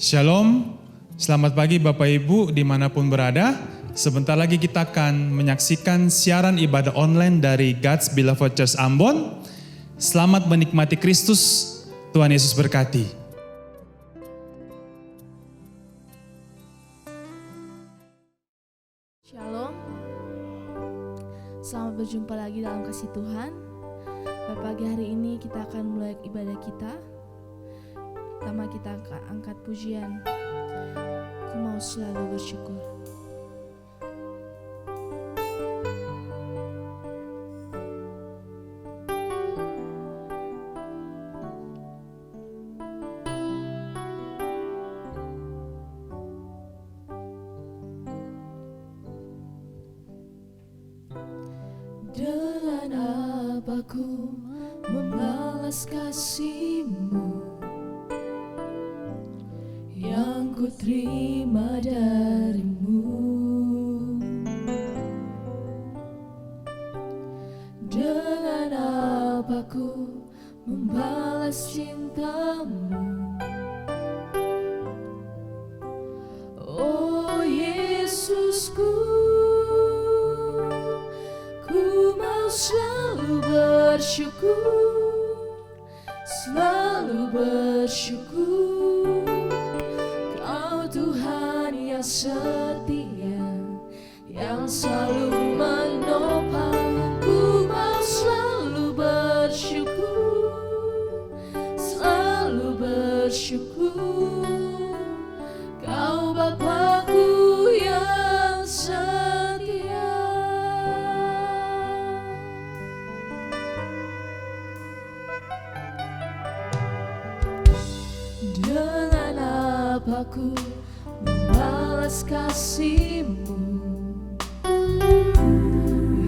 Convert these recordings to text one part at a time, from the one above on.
Shalom, selamat pagi Bapak Ibu dimanapun berada. Sebentar lagi kita akan menyaksikan siaran ibadah online dari God's Beloved Church Ambon. Selamat menikmati Kristus, Tuhan Yesus berkati. Shalom, selamat berjumpa lagi dalam kasih Tuhan. Pada pagi hari ini kita akan mulai ibadah kita. Pertama kita angkat pujian, ku mau selalu bersyukur. Dengan apa ku membalas kasih-Mu yang ku terima dari-Mu? Dengan apa ku membalas cinta-Mu? Oh Yesusku, ku mau selalu bersyukur, selalu bersyukur. Kau Tuhan yang setia, yang selalu menopang. Ku mau selalu bersyukur, selalu bersyukur. Kau Bapa-Ku yang setia. Dengan apa ku membalas kasih-Mu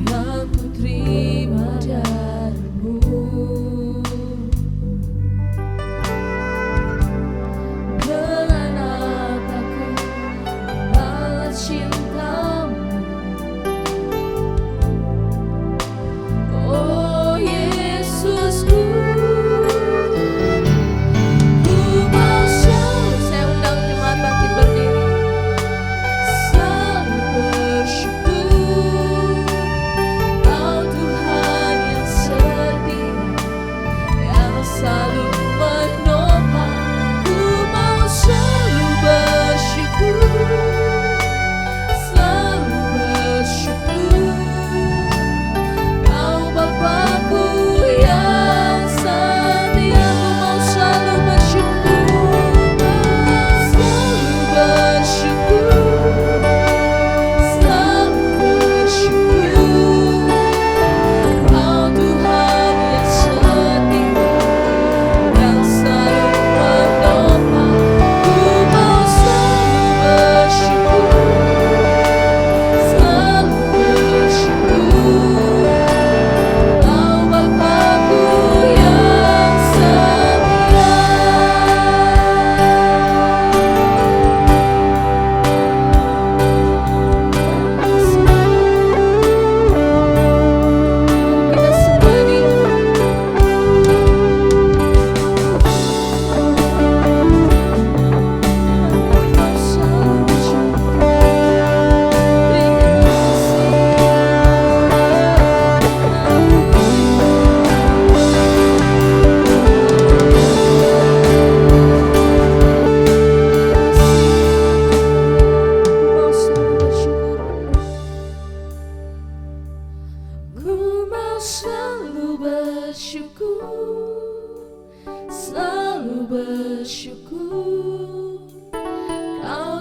yang ku terima dari-Mu? Dengan apa ku membalas cinta-Mu? Oh Yesusku,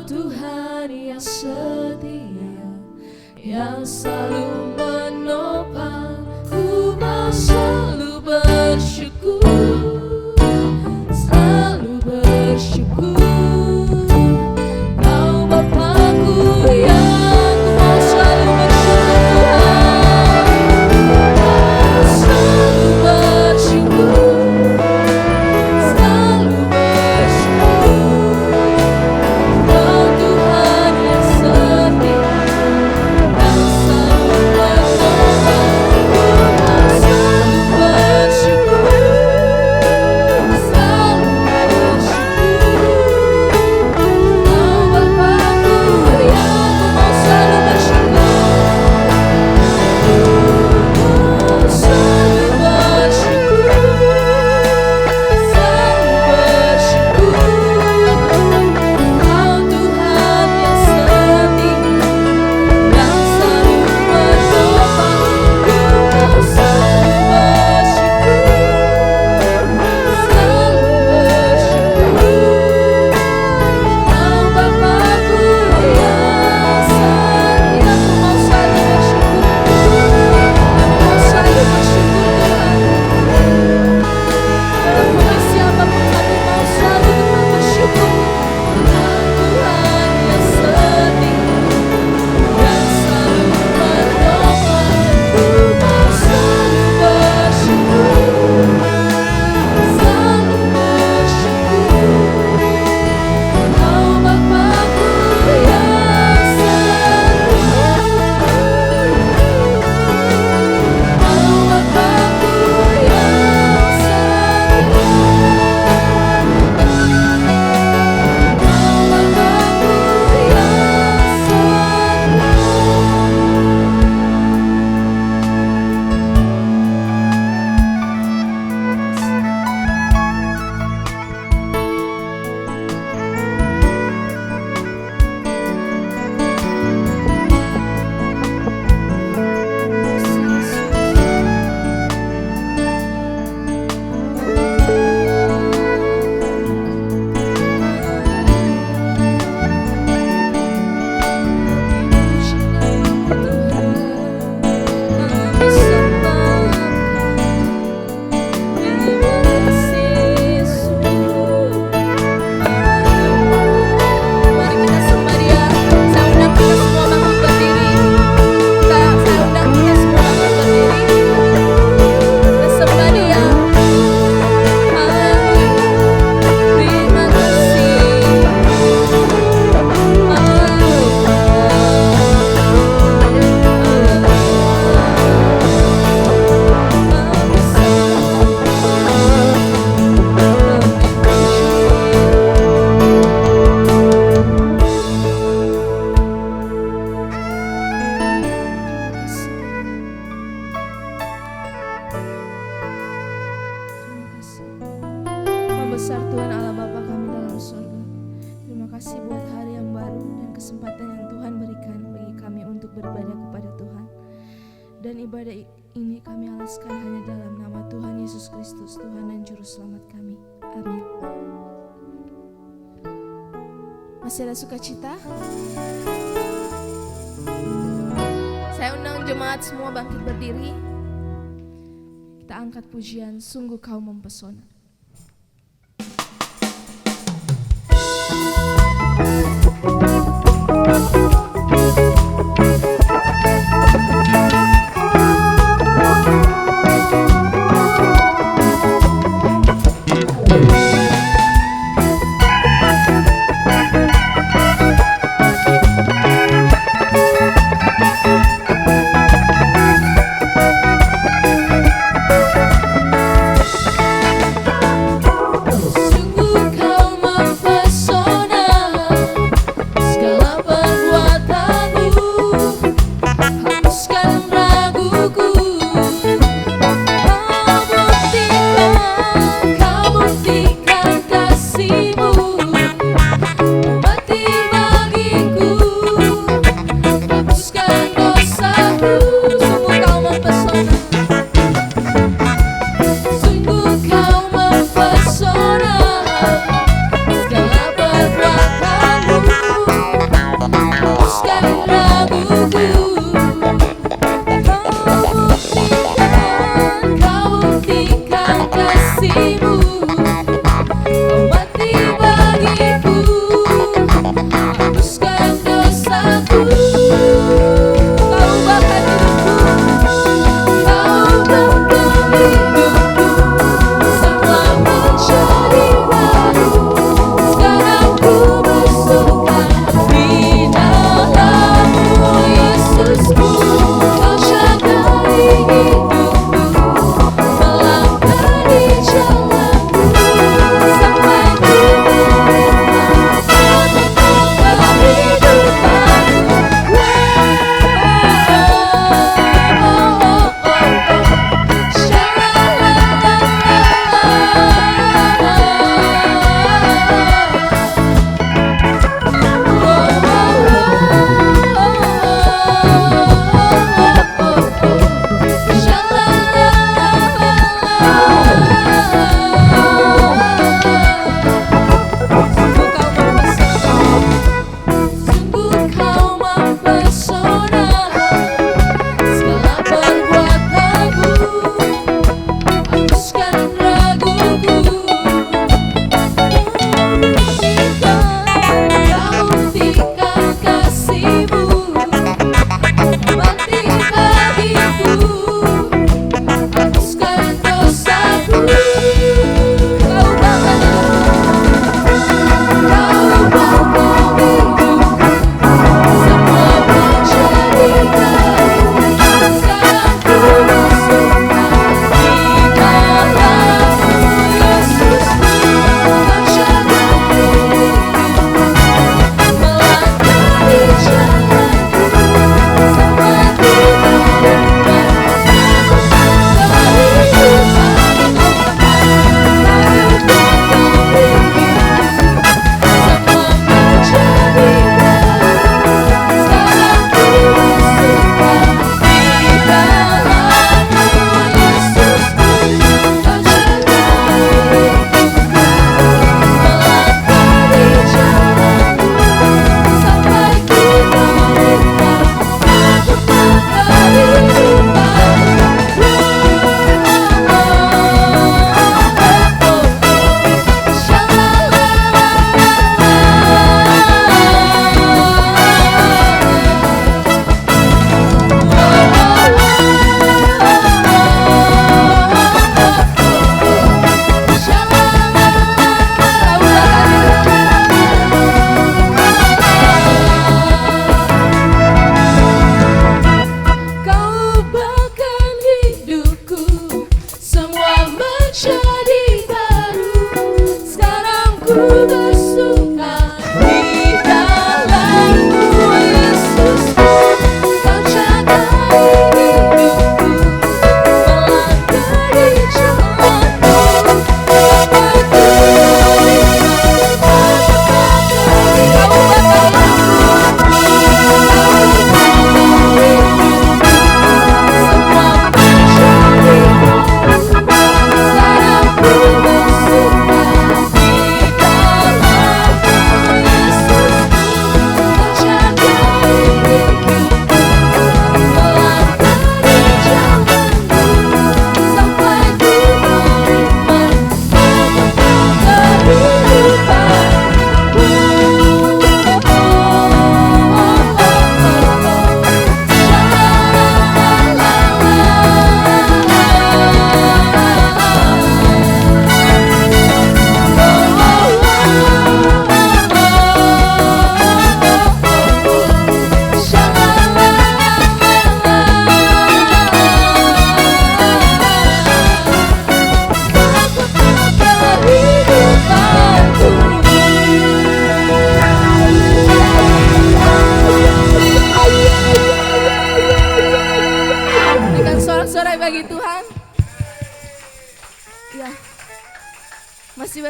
Tuhan yang setia, yang selalu kesempatan yang Tuhan berikan bagi kami untuk beribadah kepada Tuhan. Dan ibadah ini kami alaskan hanya dalam nama Tuhan Yesus Kristus, Tuhan dan Juru Selamat kami. Amin. Masih ada sukacita? Saya undang jemaat semua bangkit berdiri. Kita angkat pujian, sungguh kau mempesona.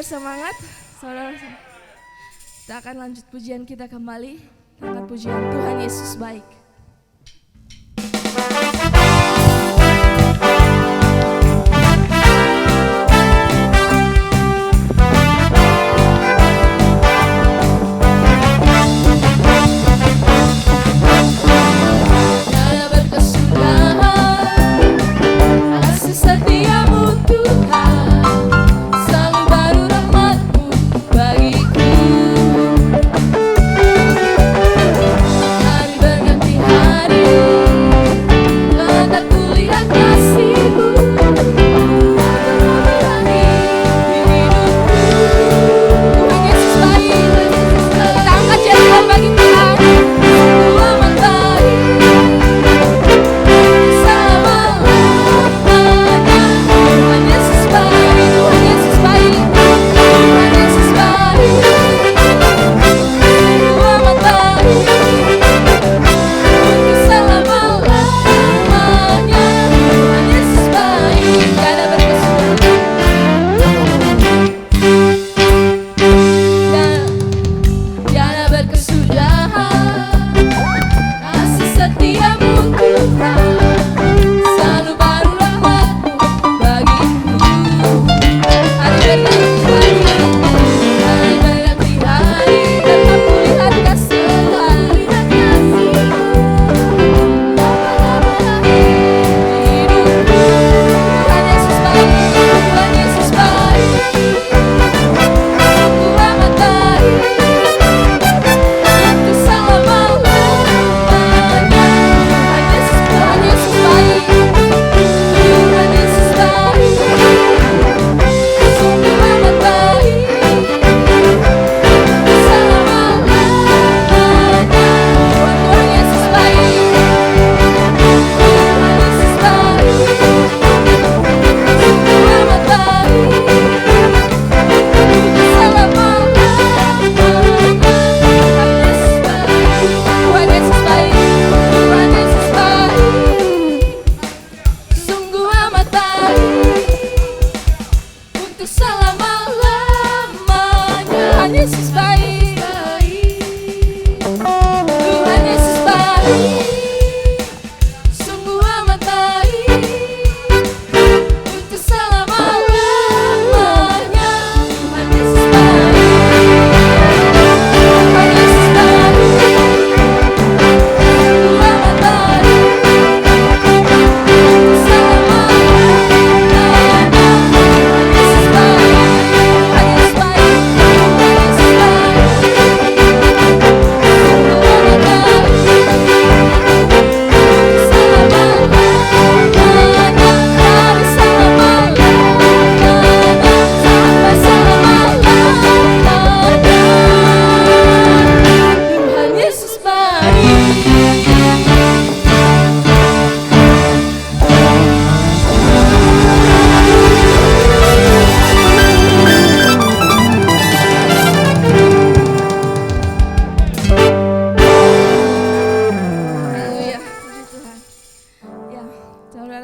bersemangat, saudara. Kita akan lanjut pujian kita kembali. Angkat pujian Tuhan Yesus baik.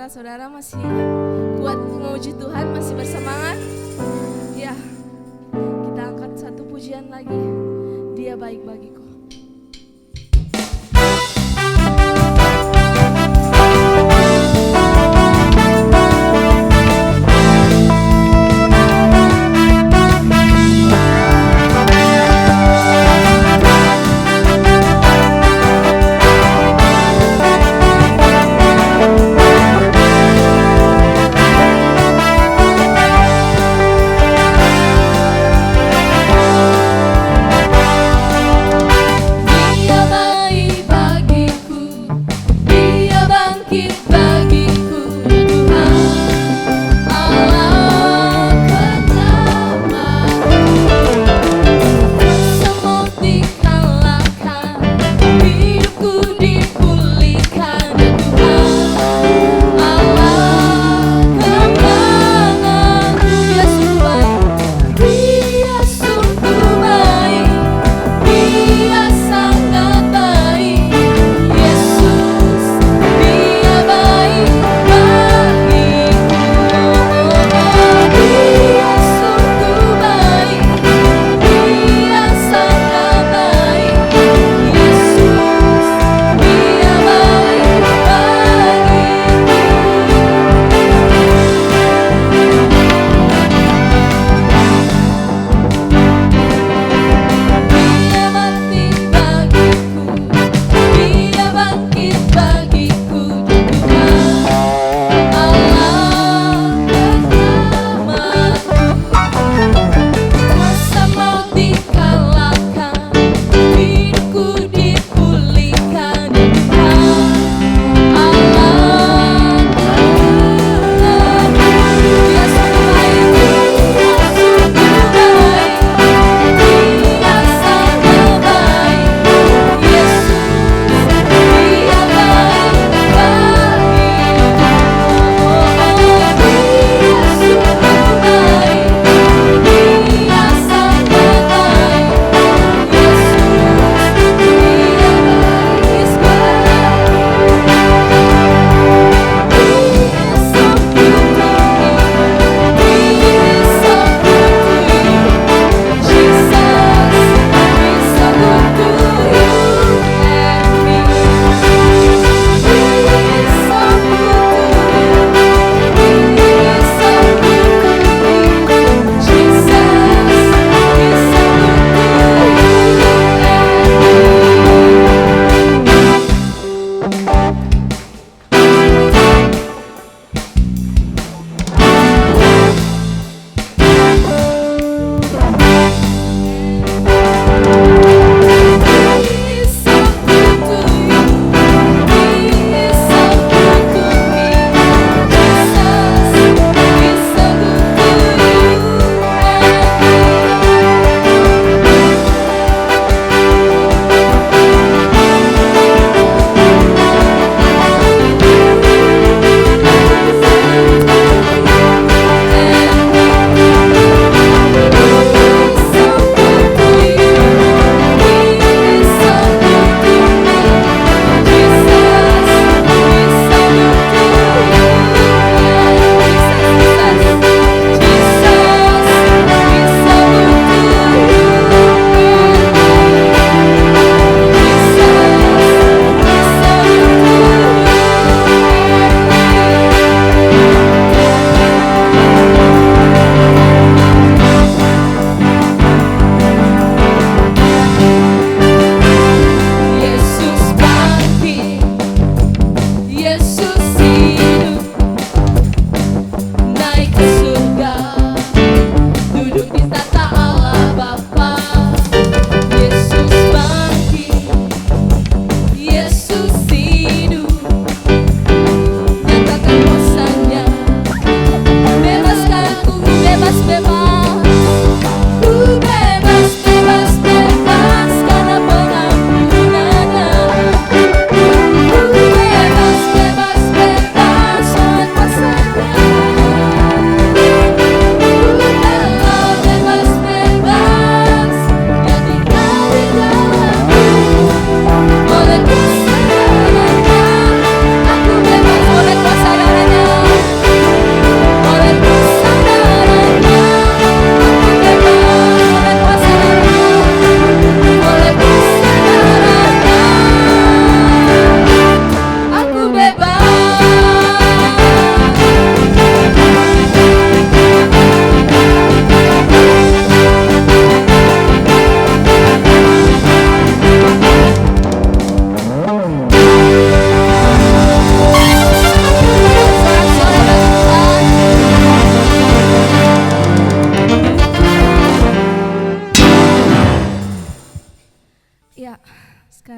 Saudara masih kuat memuji Tuhan, masih bersemangat. Ya, kita angkat satu pujian lagi. Dia baik bagiku.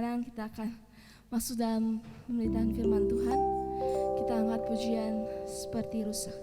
sekarang kita akan masuk dalam pemberitaan firman Tuhan. Kita angkat pujian seperti rusa.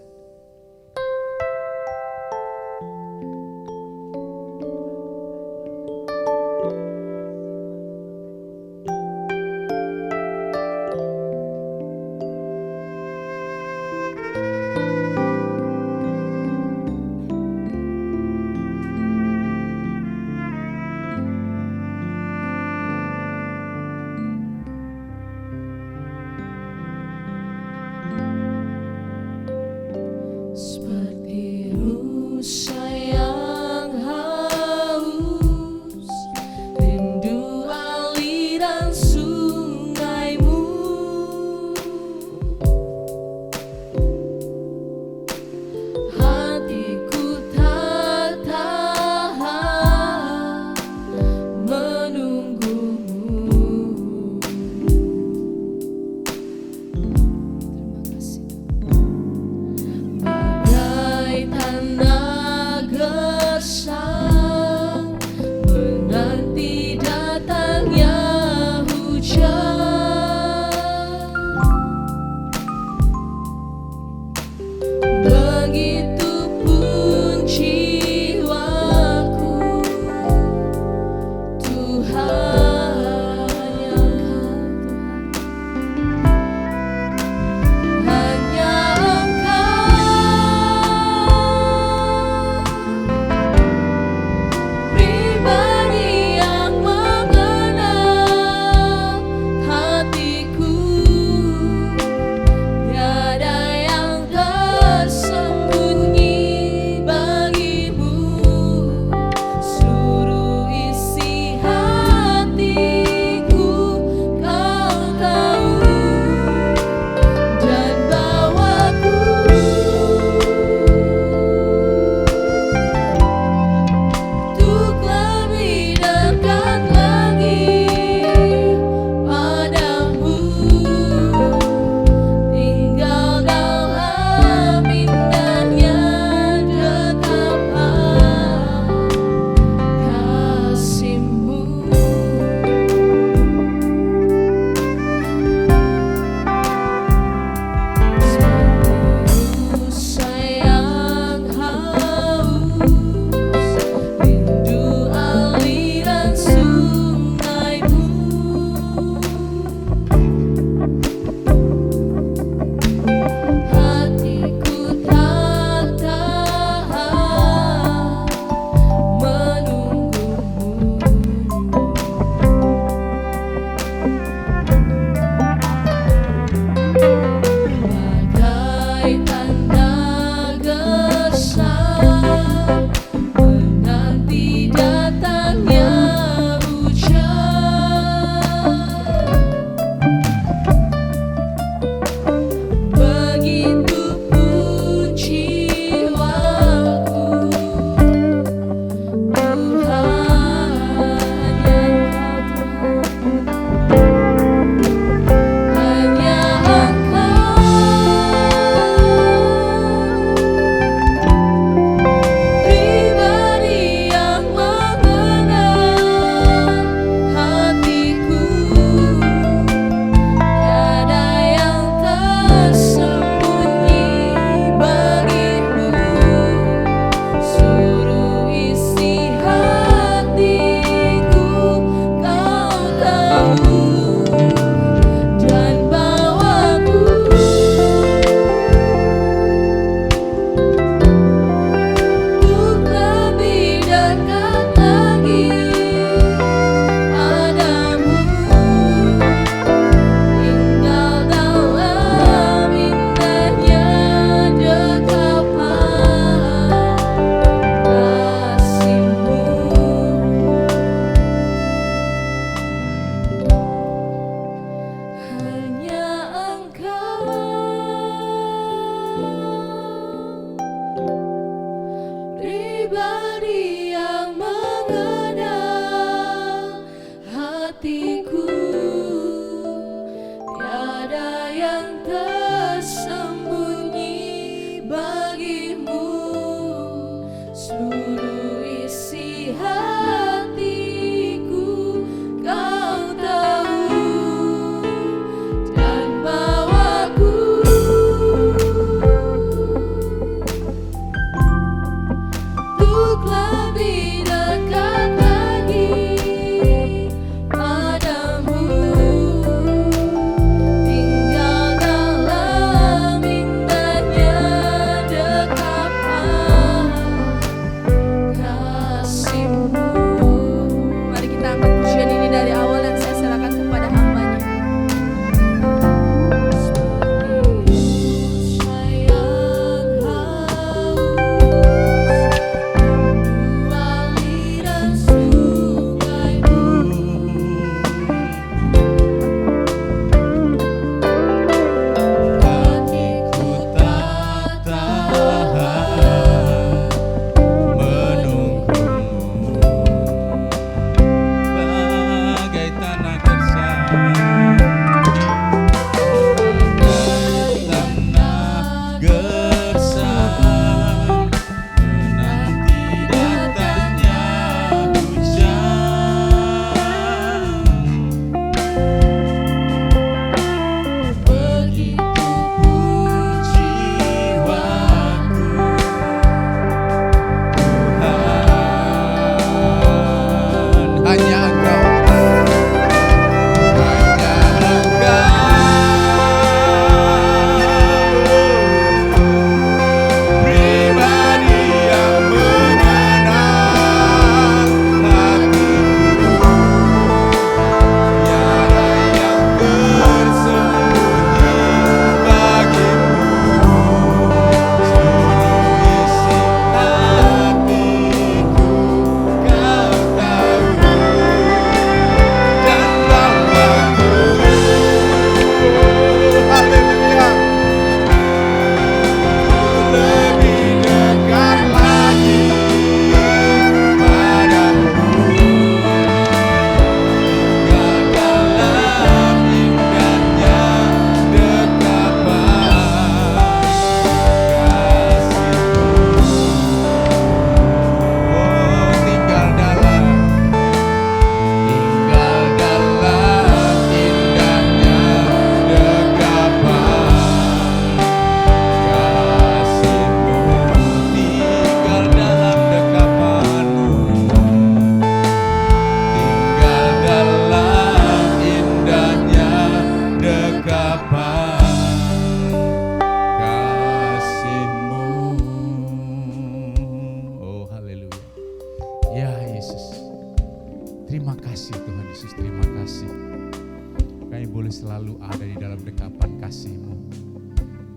boleh selalu ada di dalam dekapan kasih-Mu.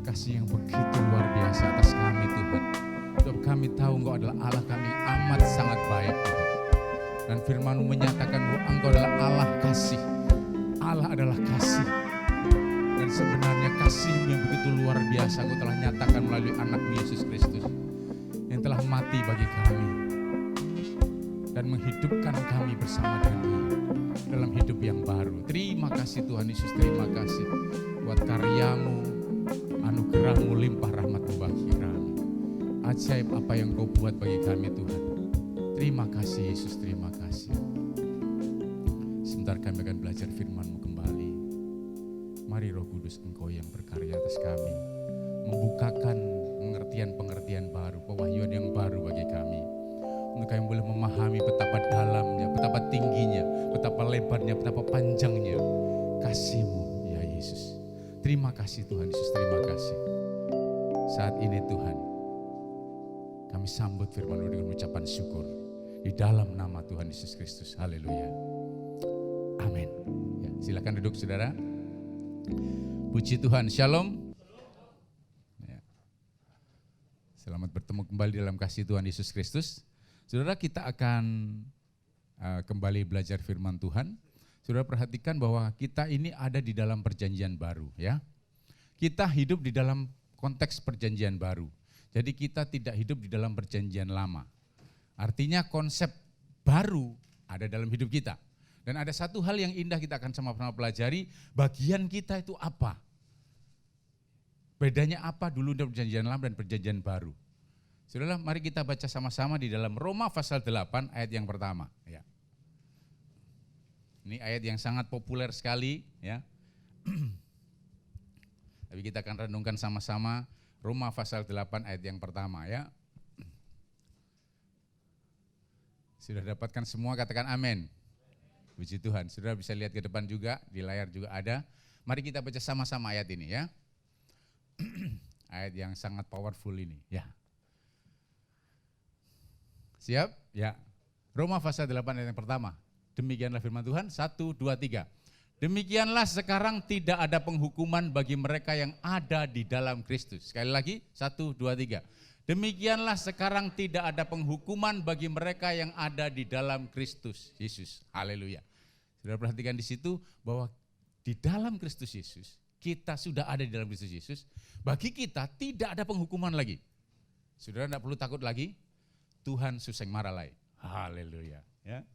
Kasih yang begitu luar biasa atas kami Tuhan. Sebab kami tahu Engkau adalah Allah kami yang amat sangat baik Tuhan. Dan firman-Mu menyatakan bahwa Engkau adalah Allah kasih. Allah adalah kasih. Dan sebenarnya kasih-Mu yang begitu luar biasa Engkau telah nyatakan melalui anak-Mu Yesus Kristus. Yang telah mati bagi kami. Dan menghidupkan kami bersama dengan Dia dalam hidup yang baru. Terima kasih Tuhan Yesus, terima kasih buat karya-Mu, anugerah-Mu, limpah rahmat-Mu bagi kami. Ajaib apa yang Kau buat bagi kami Tuhan. Terima kasih Yesus, terima kasih. Sebentar kami akan belajar firman-Mu kembali. Mari Roh Kudus Engkau yang berkarya atas kami, membukakan pengertian-pengertian baru, pewahyuan yang baru bagi kami. Untuk kami boleh memahami betapa dalamnya, betapa tingginya, betapa lebarnya, betapa panjangnya kasih-Mu ya Yesus. Terima kasih Tuhan Yesus, terima kasih. Saat ini Tuhan, kami sambut firman-Mu dengan ucapan syukur di dalam nama Tuhan Yesus Kristus. Haleluya. Amin. Ya, silakan duduk saudara. Puji Tuhan. Shalom. Ya. Selamat bertemu kembali dalam kasih Tuhan Yesus Kristus. Saudara, kita akan kembali belajar firman Tuhan. Saudara perhatikan bahwa kita ini ada di dalam perjanjian baru ya. Kita hidup di dalam konteks perjanjian baru. Jadi kita tidak hidup di dalam perjanjian lama. Artinya konsep baru ada dalam hidup kita. Dan ada satu hal yang indah kita akan sama-sama pelajari, bagian kita itu apa? Bedanya apa dulu dalam perjanjian lama dan perjanjian baru? Saudara, mari kita baca sama-sama di dalam Roma pasal 8 ayat yang pertama. Ya. Ini ayat yang sangat populer sekali. Ya. Tapi kita akan renungkan sama-sama Roma pasal 8 ayat yang pertama. Ya. Sudah dapatkan semua, katakan amin. Puji Tuhan, saudara bisa lihat ke depan juga, di layar juga ada. Mari kita baca sama-sama ayat ini ya. Ayat yang sangat powerful ini. Ya. Siap? Ya. Roma pasal 8 ayat yang pertama. Demikianlah firman Tuhan, 1, 2, 3. Demikianlah sekarang tidak ada penghukuman bagi mereka yang ada di dalam Kristus. Sekali lagi, 1, 2, 3. Demikianlah sekarang tidak ada penghukuman bagi mereka yang ada di dalam Kristus Yesus. Haleluya. Sudah perhatikan di situ bahwa di dalam Kristus Yesus, kita sudah ada di dalam Kristus Yesus. Bagi kita tidak ada penghukuman lagi. Saudara tidak perlu takut lagi. Tuhan suseng marah lagi. Haleluya. Ya.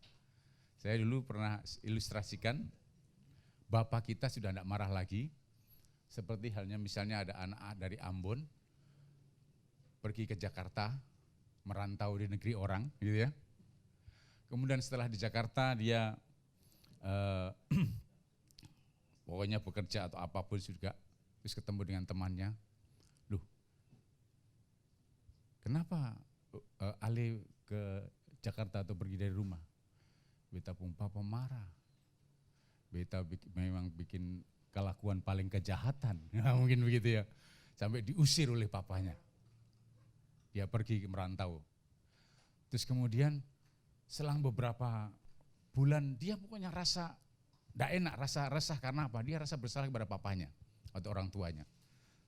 Saya dulu pernah ilustrasikan, Bapak kita sudah tidak marah lagi. Seperti halnya misalnya ada anak dari Ambon, pergi ke Jakarta, merantau di negeri orang, gitu ya. Kemudian setelah di Jakarta dia pokoknya bekerja atau apapun juga, terus ketemu dengan temannya. Loh, kenapa Ale ke Jakarta atau pergi dari rumah? Beta pun papa marah. Beta memang bikin kelakuan paling kejahatan. Mungkin begitu ya. Sampai diusir oleh papanya. Dia pergi merantau. Terus kemudian selang beberapa bulan dia pokoknya rasa tidak enak, rasa resah karena apa? Dia rasa bersalah kepada papanya atau orang tuanya.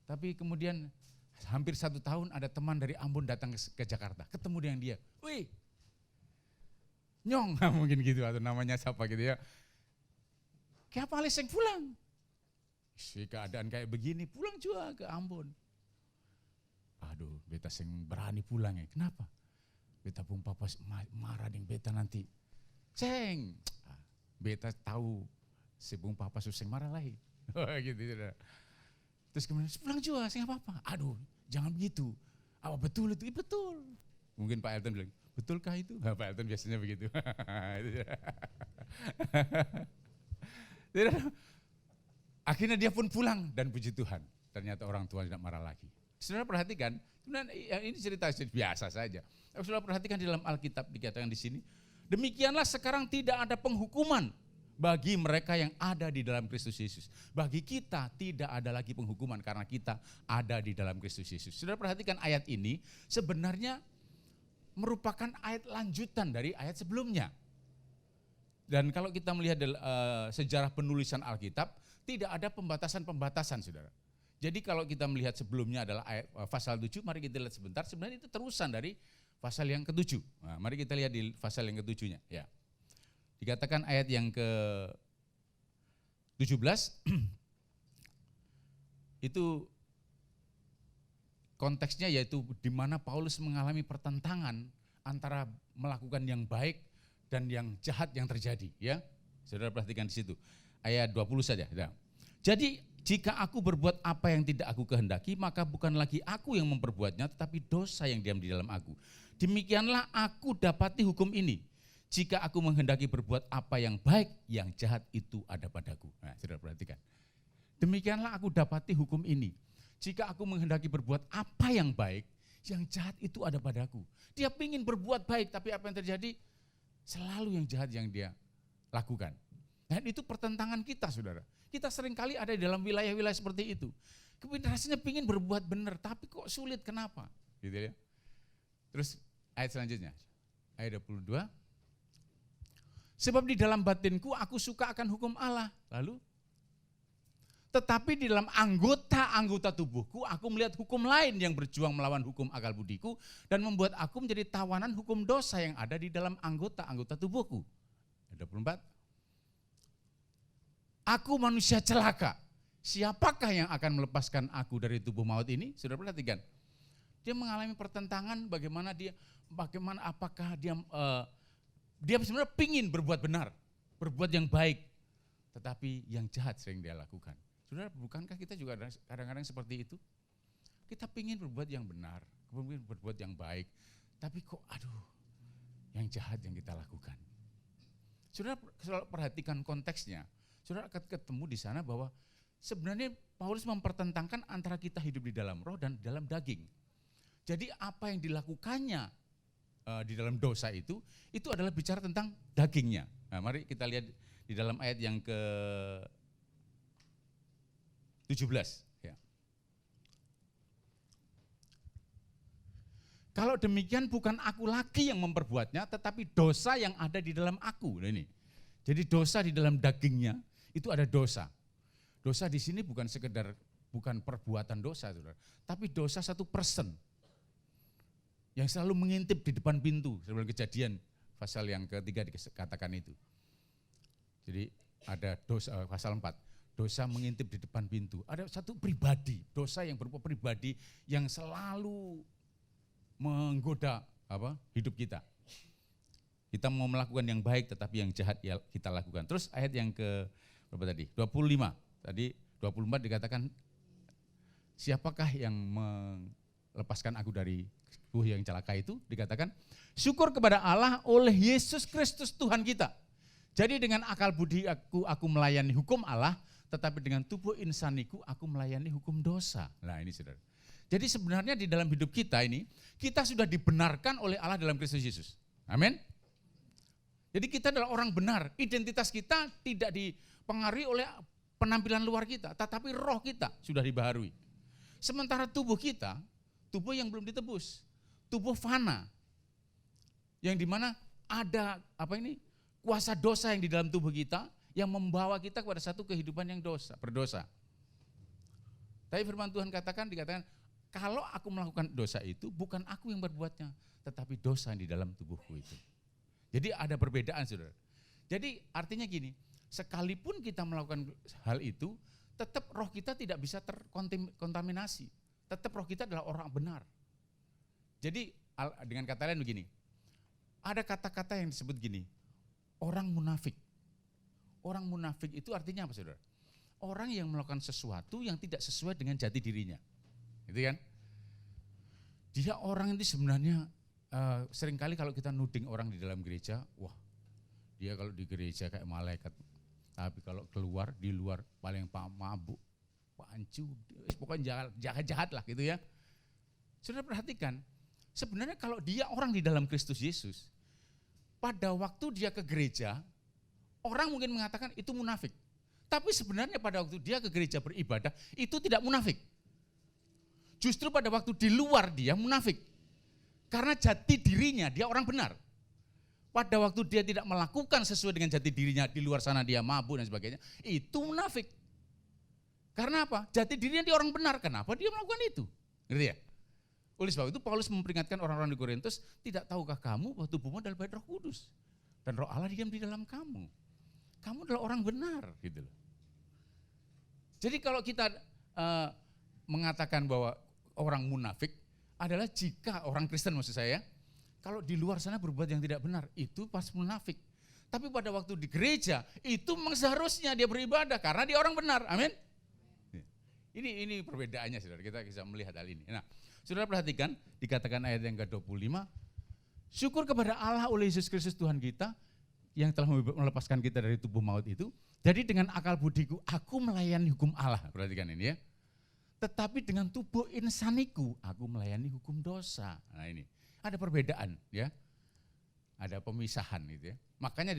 Tapi kemudian hampir 1 tahun ada teman dari Ambon datang ke Jakarta, ketemu dengan dia. Wih, Nyong, mungkin gitu atau namanya siapa gitu ya. Kenapa Aleseng pulang? Keadaan kayak begini, pulang juga ke Ambon. Aduh, beta seng berani pulang ya. Kenapa? Beta pun papa marah dengan beta nanti. Seng, beta tahu sebung papa suseng marah lagi. Gitu. Terus kemudian pulang juga, saya nggak apa-apa. Aduh, jangan begitu. Apa betul itu? Betul. Mungkin Pak Elton bilang, betulkah itu? Pak Elton biasanya begitu. Akhirnya dia pun pulang dan puji Tuhan. Ternyata orang tua tidak marah lagi. Saudara perhatikan, sebenarnya ini cerita biasa saja. Saudara perhatikan di dalam Alkitab dikatakan di sini, demikianlah sekarang tidak ada penghukuman bagi mereka yang ada di dalam Kristus Yesus. Bagi kita tidak ada lagi penghukuman karena kita ada di dalam Kristus Yesus. Saudara perhatikan ayat ini sebenarnya merupakan ayat lanjutan dari ayat sebelumnya. Dan kalau kita melihat sejarah penulisan Alkitab, tidak ada pembatasan-pembatasan, saudara. Jadi kalau kita melihat sebelumnya adalah pasal 7, mari kita lihat sebentar, sebenarnya itu terusan dari pasal yang ke-7. Nah, mari kita lihat di pasal yang ke-7-nya. Ya. Dikatakan ayat yang ke-17, itu konteksnya yaitu di mana Paulus mengalami pertentangan antara melakukan yang baik dan yang jahat yang terjadi, ya. Saudara perhatikan di situ. Ayat 20 saja. Ya. Jadi jika aku berbuat apa yang tidak aku kehendaki, maka bukan lagi aku yang memperbuatnya, tetapi dosa yang diam di dalam aku. Demikianlah aku dapati hukum ini. Jika aku menghendaki berbuat apa yang baik, yang jahat itu ada padaku. Nah, saudara perhatikan. Demikianlah aku dapati hukum ini. Jika aku menghendaki berbuat apa yang baik, yang jahat itu ada padaku. Dia ingin berbuat baik, tapi apa yang terjadi? Selalu yang jahat yang dia lakukan. Dan itu pertentangan kita, saudara. Kita seringkali ada di dalam wilayah-wilayah seperti itu. Rasanya ingin berbuat benar, tapi kok sulit, kenapa? Gitu ya. Terus ayat selanjutnya, ayat 22. Sebab di dalam batinku aku suka akan hukum Allah. Lalu, tetapi di dalam anggota-anggota tubuhku aku melihat hukum lain yang berjuang melawan hukum akal budiku dan membuat aku menjadi tawanan hukum dosa yang ada di dalam anggota-anggota tubuhku. 24. Aku manusia celaka. Siapakah yang akan melepaskan aku dari tubuh maut ini? Sudah perhatikan. Dia mengalami pertentangan bagaimana apakah dia sebenarnya pingin berbuat benar, berbuat yang baik, tetapi yang jahat sering dia lakukan. Saudara, bukankah kita juga kadang-kadang seperti itu? Kita pingin berbuat yang benar, pingin berbuat yang baik, tapi kok yang jahat yang kita lakukan. Saudara perhatikan konteksnya, saudara akan ketemu di sana bahwa sebenarnya Paulus mempertentangkan antara kita hidup di dalam roh dan di dalam daging. Jadi apa yang dilakukannya di dalam dosa itu adalah bicara tentang dagingnya. Nah, mari kita lihat di dalam ayat yang ke-17. Ya. Kalau demikian bukan aku lagi yang memperbuatnya, tetapi dosa yang ada di dalam aku. Nah, ini. Jadi dosa di dalam dagingnya itu ada dosa. Dosa di sini bukan perbuatan dosa, saudara, tapi dosa satu person yang selalu mengintip di depan pintu. Sebelum Kejadian pasal yang ketiga dikatakan itu. Jadi ada dosa pasal 4. Dosa mengintip di depan pintu. Ada satu pribadi, dosa yang berupa pribadi yang selalu menggoda hidup kita. Kita mau melakukan yang baik tetapi yang jahat ya kita lakukan. Terus ayat yang ke berapa tadi? 25. Tadi 24 dikatakan siapakah yang melepaskan aku dari tubuh yang celaka itu? Dikatakan syukur kepada Allah oleh Yesus Kristus Tuhan kita. Jadi dengan akal budi aku melayani hukum Allah, tetapi dengan tubuh insaniku aku melayani hukum dosa. Nah ini saudara. Jadi sebenarnya di dalam hidup kita ini, kita sudah dibenarkan oleh Allah dalam Kristus Yesus. Amin. Jadi kita adalah orang benar. Identitas kita tidak dipengaruhi oleh penampilan luar kita, tetapi roh kita sudah dibaharui. Sementara tubuh kita, tubuh yang belum ditebus, tubuh fana, yang dimana ada kuasa dosa yang di dalam tubuh kita, yang membawa kita kepada satu kehidupan yang berdosa. Tapi firman Tuhan dikatakan, kalau aku melakukan dosa itu, bukan aku yang berbuatnya, tetapi dosa yang di dalam tubuhku itu. Jadi ada perbedaan, saudara. Jadi artinya gini, sekalipun kita melakukan hal itu, tetap roh kita tidak bisa terkontaminasi. Tetap roh kita adalah orang benar. Jadi dengan kata lain begini, ada kata-kata yang disebut gini, orang munafik. Orang munafik itu artinya apa, saudara? Orang yang melakukan sesuatu yang tidak sesuai dengan jati dirinya. Gitu kan? Dia orang ini sebenarnya seringkali kalau kita nuding orang di dalam gereja, wah dia kalau di gereja kayak malaikat. Tapi kalau keluar, di luar paling mabuk, pancu, pokoknya jahat-jahat lah gitu ya. Saudara perhatikan, sebenarnya kalau dia orang di dalam Kristus Yesus, pada waktu dia ke gereja, orang mungkin mengatakan itu munafik. Tapi sebenarnya pada waktu dia ke gereja beribadah, itu tidak munafik. Justru pada waktu di luar dia munafik. Karena jati dirinya dia orang benar. pada waktu dia tidak melakukan sesuai dengan jati dirinya, di luar sana dia mabuk dan sebagainya, itu munafik. Karena apa? Jati dirinya dia orang benar, kenapa dia melakukan itu? Ngerti ya? Oleh sebab itu Paulus memperingatkan orang-orang di Korintus, tidak tahukah kamu bahwa tubuhmu adalah bait Roh Kudus dan Roh Allah diam di dalam kamu. Kamu adalah orang benar, gitu loh. Jadi kalau kita mengatakan bahwa orang munafik adalah jika orang Kristen maksud saya, kalau di luar sana berbuat yang tidak benar, itu pas munafik. Tapi pada waktu di gereja, itu memang seharusnya dia beribadah karena dia orang benar, amin. Ini perbedaannya saudara, kita bisa melihat hal ini. Nah, saudara perhatikan, dikatakan ayat yang ke-25, syukur kepada Allah oleh Yesus Kristus Tuhan kita, yang telah melepaskan kita dari tubuh maut itu. Jadi dengan akal budiku, aku melayani hukum Allah. Perhatikan ini ya. Tetapi dengan tubuh insaniku, aku melayani hukum dosa. Nah ini, ada perbedaan ya. Ada pemisahan gitu ya. Makanya,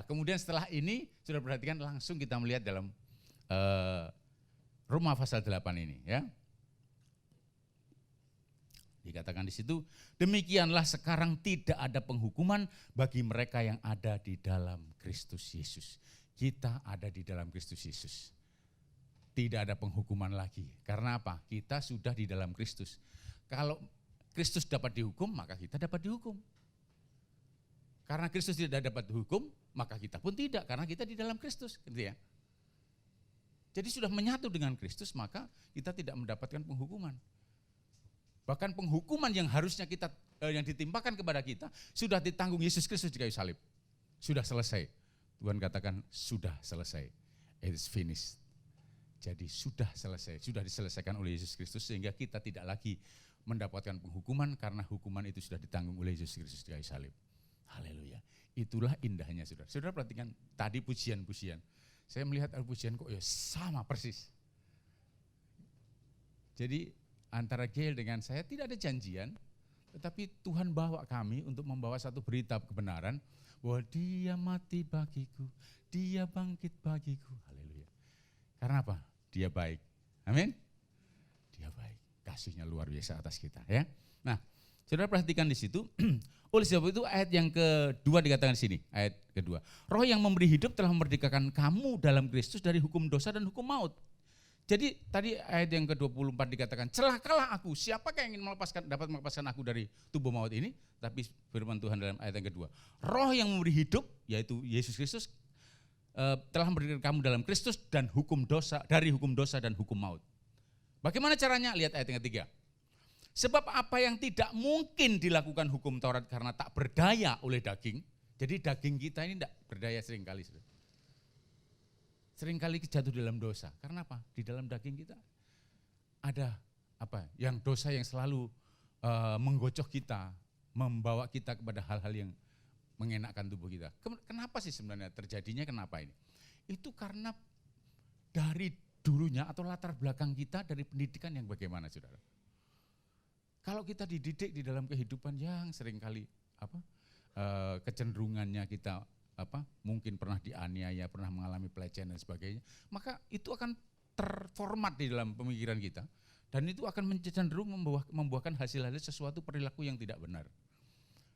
kemudian setelah ini, sudah perhatikan langsung kita melihat dalam Roma pasal 8 ini ya. Dikatakan di situ, demikianlah sekarang tidak ada penghukuman bagi mereka yang ada di dalam Kristus Yesus. Kita ada di dalam Kristus Yesus. Tidak ada penghukuman lagi. Karena apa? Kita sudah di dalam Kristus. Kalau Kristus dapat dihukum, maka kita dapat dihukum. Karena Kristus tidak dapat dihukum, maka kita pun tidak. Karena kita di dalam Kristus. Gitu ya. Jadi sudah menyatu dengan Kristus, maka kita tidak mendapatkan penghukuman. Bahkan penghukuman yang harusnya kita yang ditimpakan kepada kita sudah ditanggung Yesus Kristus di kayu salib. Sudah selesai. Tuhan katakan sudah selesai. It is finished. Jadi sudah selesai, sudah diselesaikan oleh Yesus Kristus sehingga kita tidak lagi mendapatkan penghukuman karena hukuman itu sudah ditanggung oleh Yesus Kristus di kayu salib. Haleluya. Itulah indahnya saudara. Saudara perhatikan tadi pujian-pujian. Saya melihat pujian kok ya sama persis. Jadi antara Gail dengan saya tidak ada janjian, tetapi Tuhan bawa kami untuk membawa satu berita kebenaran bahwa dia mati bagiku, dia bangkit bagiku. Haleluya. Karena apa? Dia baik. Amin. Dia baik. Kasihnya luar biasa atas kita ya. Nah, saudara perhatikan di situ. Oleh sebab itu ayat yang kedua dikatakan di sini, ayat kedua. Roh yang memberi hidup telah memerdekakan kamu dalam Kristus dari hukum dosa dan hukum maut. Jadi tadi ayat yang ke-24 dikatakan, celakalah aku, siapakah yang ingin dapat melepaskan aku dari tubuh maut ini? Tapi firman Tuhan dalam ayat yang kedua, roh yang memberi hidup, yaitu Yesus Kristus, telah memberikan kamu dalam Kristus dan hukum dosa, dari hukum dosa dan hukum maut. Bagaimana caranya? Lihat ayat yang ketiga. Sebab apa yang tidak mungkin dilakukan hukum Taurat karena tak berdaya oleh daging, jadi daging kita ini tidak berdaya seringkali. Seringkali jatuh dalam dosa. Karena apa? Di dalam daging kita ada apa? Yang dosa yang selalu menggocok kita, membawa kita kepada hal-hal yang mengenakkan tubuh kita. Kenapa sih sebenarnya terjadinya? Kenapa ini? Itu karena dari dulunya atau latar belakang kita dari pendidikan yang bagaimana, saudara? Kalau kita dididik di dalam kehidupan yang seringkali kecenderungannya kita mungkin pernah dianiaya, pernah mengalami pelecehan dan sebagainya, maka itu akan terformat di dalam pemikiran kita dan itu akan cenderung membuahkan hasil-hasil sesuatu perilaku yang tidak benar.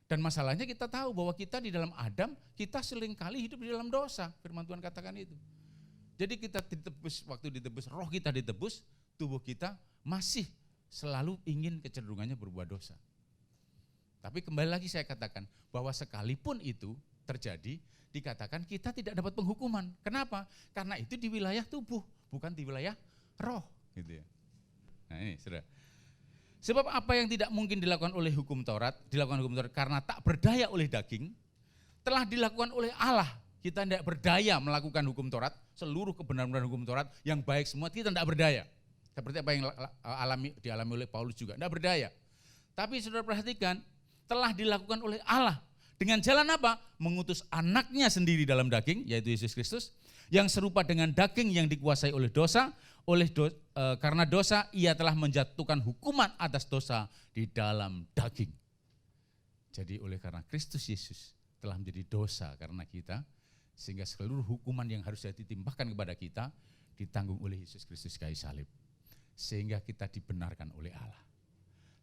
Dan masalahnya kita tahu bahwa kita di dalam Adam, kita seringkali hidup di dalam dosa, firman Tuhan katakan itu. Jadi kita ditebus, waktu ditebus, roh kita ditebus, tubuh kita masih selalu ingin kecenderungannya berbuat dosa. Tapi kembali lagi saya katakan bahwa sekalipun itu terjadi, dikatakan kita tidak dapat penghukuman. Kenapa? Karena itu di wilayah tubuh, bukan di wilayah roh. Gitu ya. Nah ini saudara. Sebab apa yang tidak mungkin dilakukan oleh hukum Taurat, dilakukan hukum Taurat karena tak berdaya oleh daging, telah dilakukan oleh Allah. Kita tidak berdaya melakukan hukum Taurat, seluruh kebenaran hukum Taurat yang baik semua kita tidak berdaya. Seperti apa yang dialami oleh Paulus juga, tidak berdaya. Tapi saudara perhatikan, telah dilakukan oleh Allah. Dengan jalan apa? Mengutus anaknya sendiri dalam daging, yaitu Yesus Kristus, yang serupa dengan daging yang dikuasai oleh dosa, karena dosa ia telah menjatuhkan hukuman atas dosa di dalam daging. Jadi oleh karena Kristus Yesus telah menjadi dosa karena kita, sehingga seluruh hukuman yang harus ditimpakan kepada kita, ditanggung oleh Yesus Kristus kayu salib. Sehingga kita dibenarkan oleh Allah.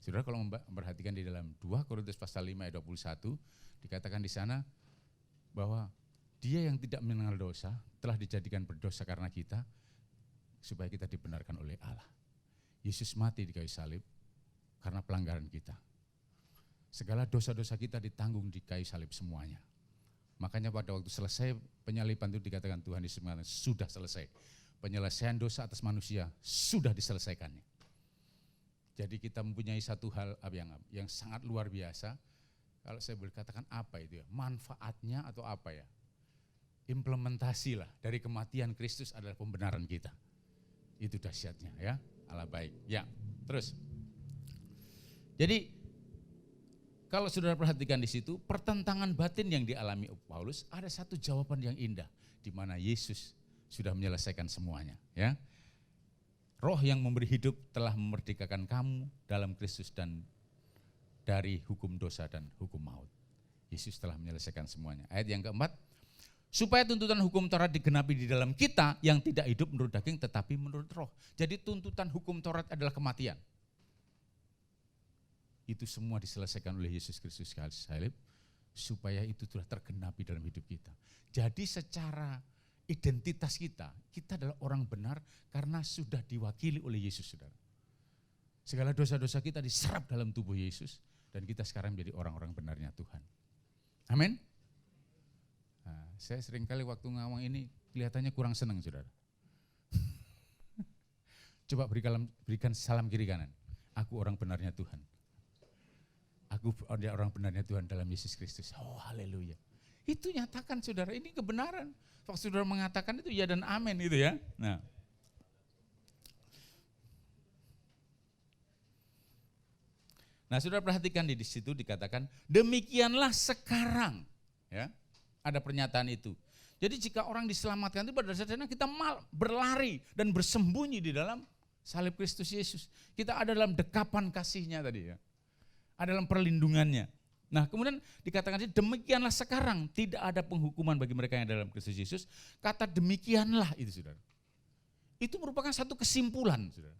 Saudara kalau memperhatikan di dalam 2 Korintus pasal 5 ayat 21, dikatakan di sana bahwa dia yang tidak mengenal dosa telah dijadikan berdosa karena kita, supaya kita dibenarkan oleh Allah. Yesus mati di kayu salib karena pelanggaran kita. Segala dosa-dosa kita ditanggung di kayu salib semuanya. Makanya pada waktu selesai penyaliban itu dikatakan Tuhan Yesus mengatakan sudah selesai. Penyelesaian dosa atas manusia sudah diselesaikannya. Jadi kita mempunyai satu hal yang sangat luar biasa. Kalau saya boleh katakan apa itu ya? Manfaatnya atau apa ya? Implementasi lah dari kematian Kristus adalah pembenaran kita. Itu dahsyatnya ya. Allah baik. Ya, terus. Jadi kalau saudara perhatikan di situ, pertentangan batin yang dialami Paulus, ada satu jawaban yang indah di mana Yesus sudah menyelesaikan semuanya, ya. Roh yang memberi hidup telah memerdekakan kamu dalam Kristus dan dari hukum dosa dan hukum maut. Yesus telah menyelesaikan semuanya. Ayat yang keempat, supaya tuntutan hukum Taurat digenapi di dalam kita yang tidak hidup menurut daging tetapi menurut roh. Jadi tuntutan hukum Taurat adalah kematian. Itu semua diselesaikan oleh Yesus Kristus salib supaya itu telah tergenapi dalam hidup kita. Jadi secara identitas kita adalah orang benar karena sudah diwakili oleh Yesus, saudara. Segala dosa-dosa kita diserap dalam tubuh Yesus dan kita sekarang menjadi orang-orang benarnya Tuhan. Amin. Nah, saya seringkali waktu ngawang ini kelihatannya kurang senang, saudara. Coba berikan salam kiri kanan. Aku orang benarnya Tuhan. Aku orang benarnya Tuhan dalam Yesus Kristus. Oh, haleluya. Itu nyatakan saudara, ini kebenaran. Waktu saudara mengatakan itu ya dan amin itu ya. Nah, saudara perhatikan di situ dikatakan demikianlah sekarang, ya. Ada pernyataan itu. Jadi jika orang diselamatkan itu pada dasarnya kita berlari dan bersembunyi di dalam salib Kristus Yesus. Kita ada dalam dekapan kasih-Nya tadi ya. Ada dalam perlindungannya. Nah, kemudian dikatakan demikianlah sekarang tidak ada penghukuman bagi mereka yang dalam Kristus Yesus. Kata demikianlah itu, saudara. Itu merupakan satu kesimpulan, saudara.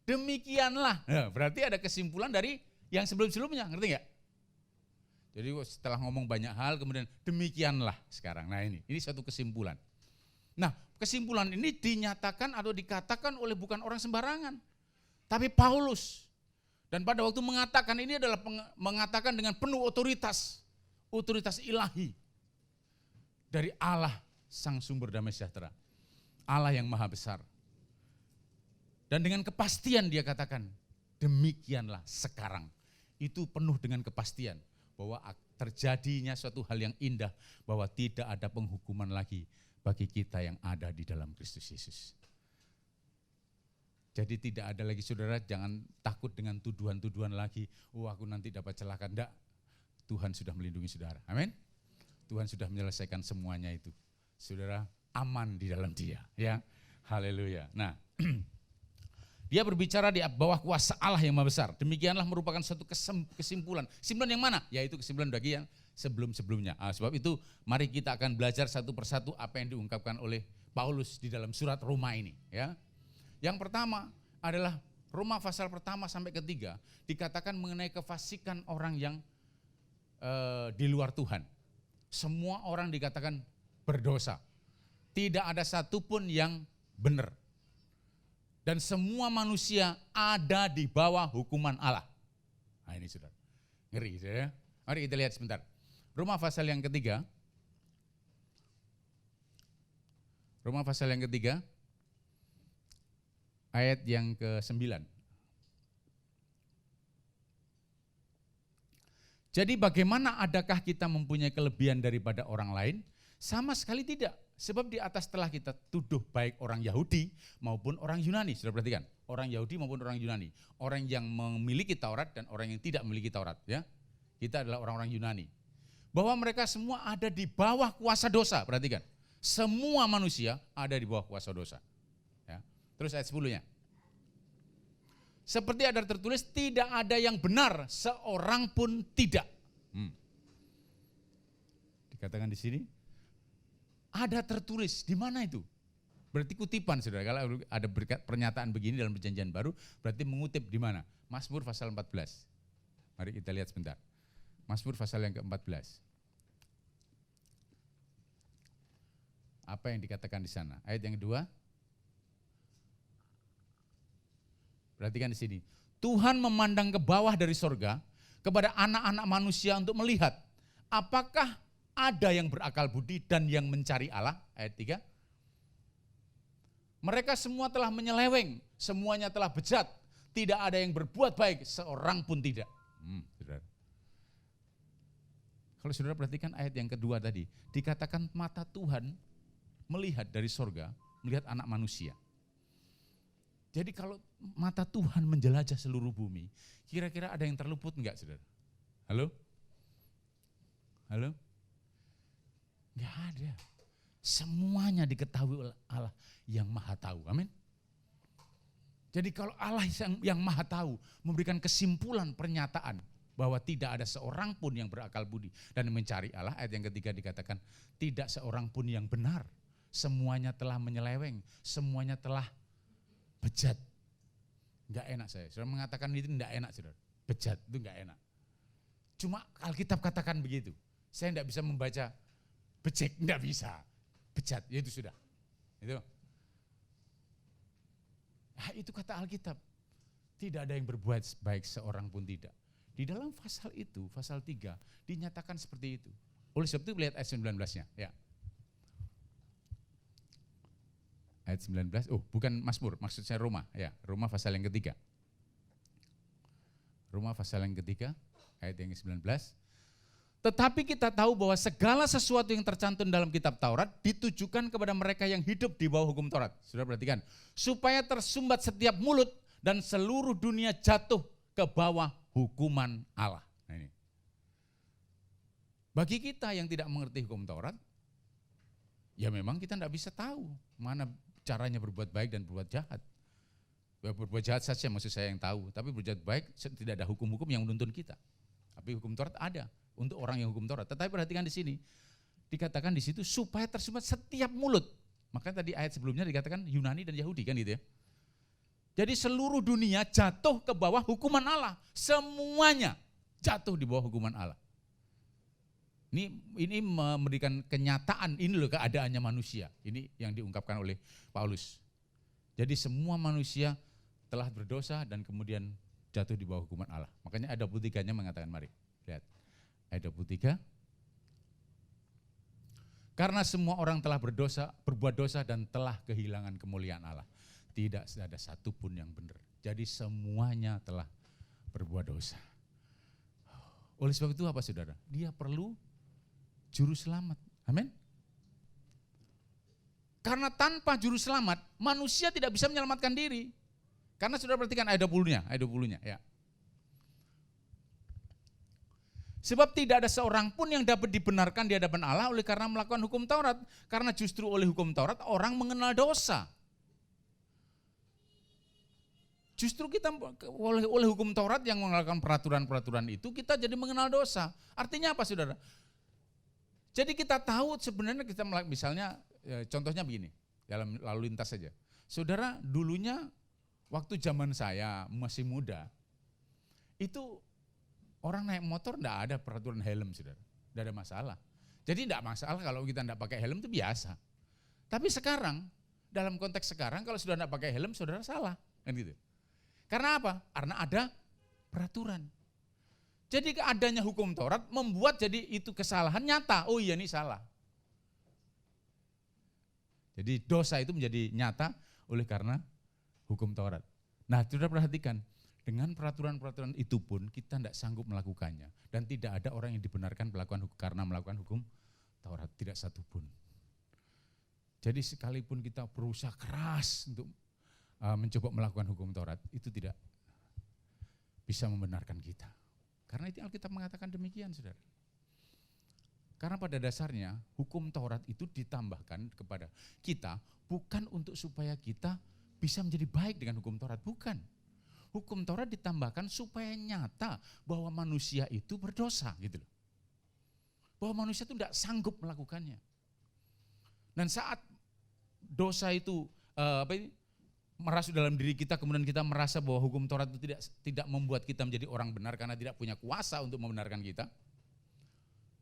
Demikianlah. Nah, berarti ada kesimpulan dari yang sebelum-sebelumnya, ngerti enggak? Jadi setelah ngomong banyak hal kemudian demikianlah sekarang. Nah, ini satu kesimpulan. Nah, kesimpulan ini dinyatakan atau dikatakan oleh bukan orang sembarangan. Tapi Paulus. Dan pada waktu mengatakan ini adalah mengatakan dengan penuh otoritas ilahi dari Allah Sang Sumber Damai Sejahtera, Allah yang Maha Besar. Dan dengan kepastian dia katakan, demikianlah sekarang. Itu penuh dengan kepastian bahwa terjadinya suatu hal yang indah, bahwa tidak ada penghukuman lagi bagi kita yang ada di dalam Kristus Yesus. Jadi tidak ada lagi, saudara, jangan takut dengan tuduhan-tuduhan lagi. Oh, aku nanti dapat celaka. Enggak, Tuhan sudah melindungi saudara. Amin. Tuhan sudah menyelesaikan semuanya itu. Saudara aman di dalam Dia, ya. Haleluya. Nah, dia berbicara di bawah kuasa Allah yang Maha Besar. Demikianlah merupakan suatu kesimpulan. Kesimpulan yang mana? Yaitu kesimpulan bagi yang sebelum-sebelumnya. Sebab itu mari kita akan belajar satu persatu apa yang diungkapkan oleh Paulus di dalam surat Roma ini, ya. Yang pertama adalah Roma pasal pertama sampai ketiga dikatakan mengenai kefasikan orang yang di luar Tuhan. Semua orang dikatakan berdosa. Tidak ada satupun yang benar. Dan semua manusia ada di bawah hukuman Allah. Nah, ini saudara, ngeri ya. Mari kita lihat sebentar. Roma pasal yang ketiga. Roma pasal yang ketiga. Ayat yang ke-9. Jadi bagaimana adakah kita mempunyai kelebihan daripada orang lain? Sama sekali tidak. Sebab di atas telah kita tuduh baik orang Yahudi maupun orang Yunani. Sudah perhatikan, orang Yahudi maupun orang Yunani. Orang yang memiliki Taurat dan orang yang tidak memiliki Taurat. Ya, kita adalah orang-orang Yunani. Bahwa mereka semua ada di bawah kuasa dosa. Perhatikan, semua manusia ada di bawah kuasa dosa. Ya. Terus ayat 10-nya. Seperti ada tertulis, tidak ada yang benar, seorang pun tidak. Dikatakan di sini, ada tertulis, di mana itu? Berarti kutipan saudara, kalau ada pernyataan begini dalam perjanjian baru, berarti mengutip di mana? Mazmur pasal 14. Mari kita lihat sebentar. Mazmur pasal yang ke-14. Apa yang dikatakan di sana? Ayat yang kedua. Perhatikan di sini. Tuhan memandang ke bawah dari sorga kepada anak-anak manusia untuk melihat apakah ada yang berakal budi dan yang mencari Allah. Ayat 3. Mereka semua telah menyeleweng, semuanya telah bejat, tidak ada yang berbuat baik, seorang pun tidak. Saudara. Kalau saudara perhatikan ayat yang kedua tadi, dikatakan mata Tuhan melihat dari sorga, melihat anak manusia. Jadi kalau mata Tuhan menjelajah seluruh bumi, kira-kira ada yang terluput enggak saudara? Halo? Halo? Enggak ada. Semuanya diketahui oleh Allah yang maha tahu. Amin. Jadi kalau Allah yang maha tahu memberikan kesimpulan pernyataan bahwa tidak ada seorang pun yang berakal budi dan mencari Allah, ayat yang ketiga dikatakan tidak seorang pun yang benar. Semuanya telah menyeleweng, semuanya telah bejat. Enggak enak saya. Saudara mengatakan itu enggak enak saudara. Bejat itu enggak enak. Cuma Alkitab katakan begitu. Saya enggak bisa membaca becek, enggak bisa. Bejat, ya itu sudah. Itu. Nah, itu kata Alkitab. Tidak ada yang berbuat baik seorang pun tidak. Di dalam pasal itu, pasal 3, dinyatakan seperti itu. Oleh sebab itu lihat ayat 19-nya. Ya. Ayat 19, bukan Mazmur, maksud saya Roma. Ya, Roma pasal yang ketiga. Roma pasal yang ketiga, ayat yang ke-19. Tetapi kita tahu bahwa segala sesuatu yang tercantum dalam kitab Taurat ditujukan kepada mereka yang hidup di bawah hukum Taurat. Sudah perhatikan, supaya tersumbat setiap mulut dan seluruh dunia jatuh ke bawah hukuman Allah. Nah ini. Bagi kita yang tidak mengerti hukum Taurat, ya memang kita tidak bisa tahu mana caranya berbuat baik dan berbuat jahat. Berbuat jahat saja maksud saya yang tahu, tapi berbuat baik tidak ada hukum-hukum yang menuntun kita. Tapi hukum Taurat ada untuk orang yang hukum Taurat. Tetapi perhatikan di sini, dikatakan di situ supaya tersumbat setiap mulut. Makanya tadi ayat sebelumnya dikatakan Yunani dan Yahudi kan gitu ya. Jadi seluruh dunia jatuh ke bawah hukuman Allah. Semuanya jatuh di bawah hukuman Allah. Ini memberikan kenyataan, ini loh keadaannya manusia. Ini yang diungkapkan oleh Paulus. Jadi semua manusia telah berdosa dan kemudian jatuh di bawah hukuman Allah. Makanya ayat 23-nya mengatakan, mari lihat. Ayat 23. Karena semua orang telah berbuat dosa dan telah kehilangan kemuliaan Allah. Tidak ada satu pun yang benar. Jadi semuanya telah berbuat dosa. Oleh sebab itu apa saudara? Dia perlu juru selamat. Amin. Karena tanpa juru selamat, manusia tidak bisa menyelamatkan diri. Karena saudara perhatikan ayat 20-nya, ya. Sebab tidak ada seorang pun yang dapat dibenarkan di hadapan Allah oleh karena melakukan hukum Taurat. Karena justru oleh hukum Taurat orang mengenal dosa. Justru kita oleh hukum Taurat yang melakukan peraturan-peraturan itu kita jadi mengenal dosa. Artinya apa saudara? Jadi kita tahu sebenarnya kita misalnya contohnya begini, dalam lalu lintas saja. Saudara dulunya waktu zaman saya masih muda, itu orang naik motor enggak ada peraturan helm saudara, enggak ada masalah. Jadi enggak masalah kalau kita enggak pakai helm itu biasa. Tapi sekarang, dalam konteks sekarang kalau sudah enggak pakai helm saudara salah, kan gitu. Karena apa? Karena ada peraturan. Jadi keadaannya hukum Taurat membuat jadi itu kesalahan nyata. Oh iya ini salah. Jadi dosa itu menjadi nyata oleh karena hukum Taurat. Nah, saudara perhatikan, dengan peraturan-peraturan itu pun kita tidak sanggup melakukannya. Dan tidak ada orang yang dibenarkan karena melakukan hukum Taurat, tidak satupun. Jadi sekalipun kita berusaha keras untuk mencoba melakukan hukum Taurat, itu tidak bisa membenarkan kita. Karena itu Alkitab mengatakan demikian, saudara. Karena pada dasarnya hukum Taurat itu ditambahkan kepada kita bukan untuk supaya kita bisa menjadi baik dengan hukum Taurat, bukan. Hukum Taurat ditambahkan supaya nyata bahwa manusia itu berdosa gitu loh. Bahwa manusia itu tidak sanggup melakukannya. Dan saat dosa itu merasuk dalam diri kita, kemudian kita merasa bahwa hukum Taurat itu tidak membuat kita menjadi orang benar karena tidak punya kuasa untuk membenarkan kita.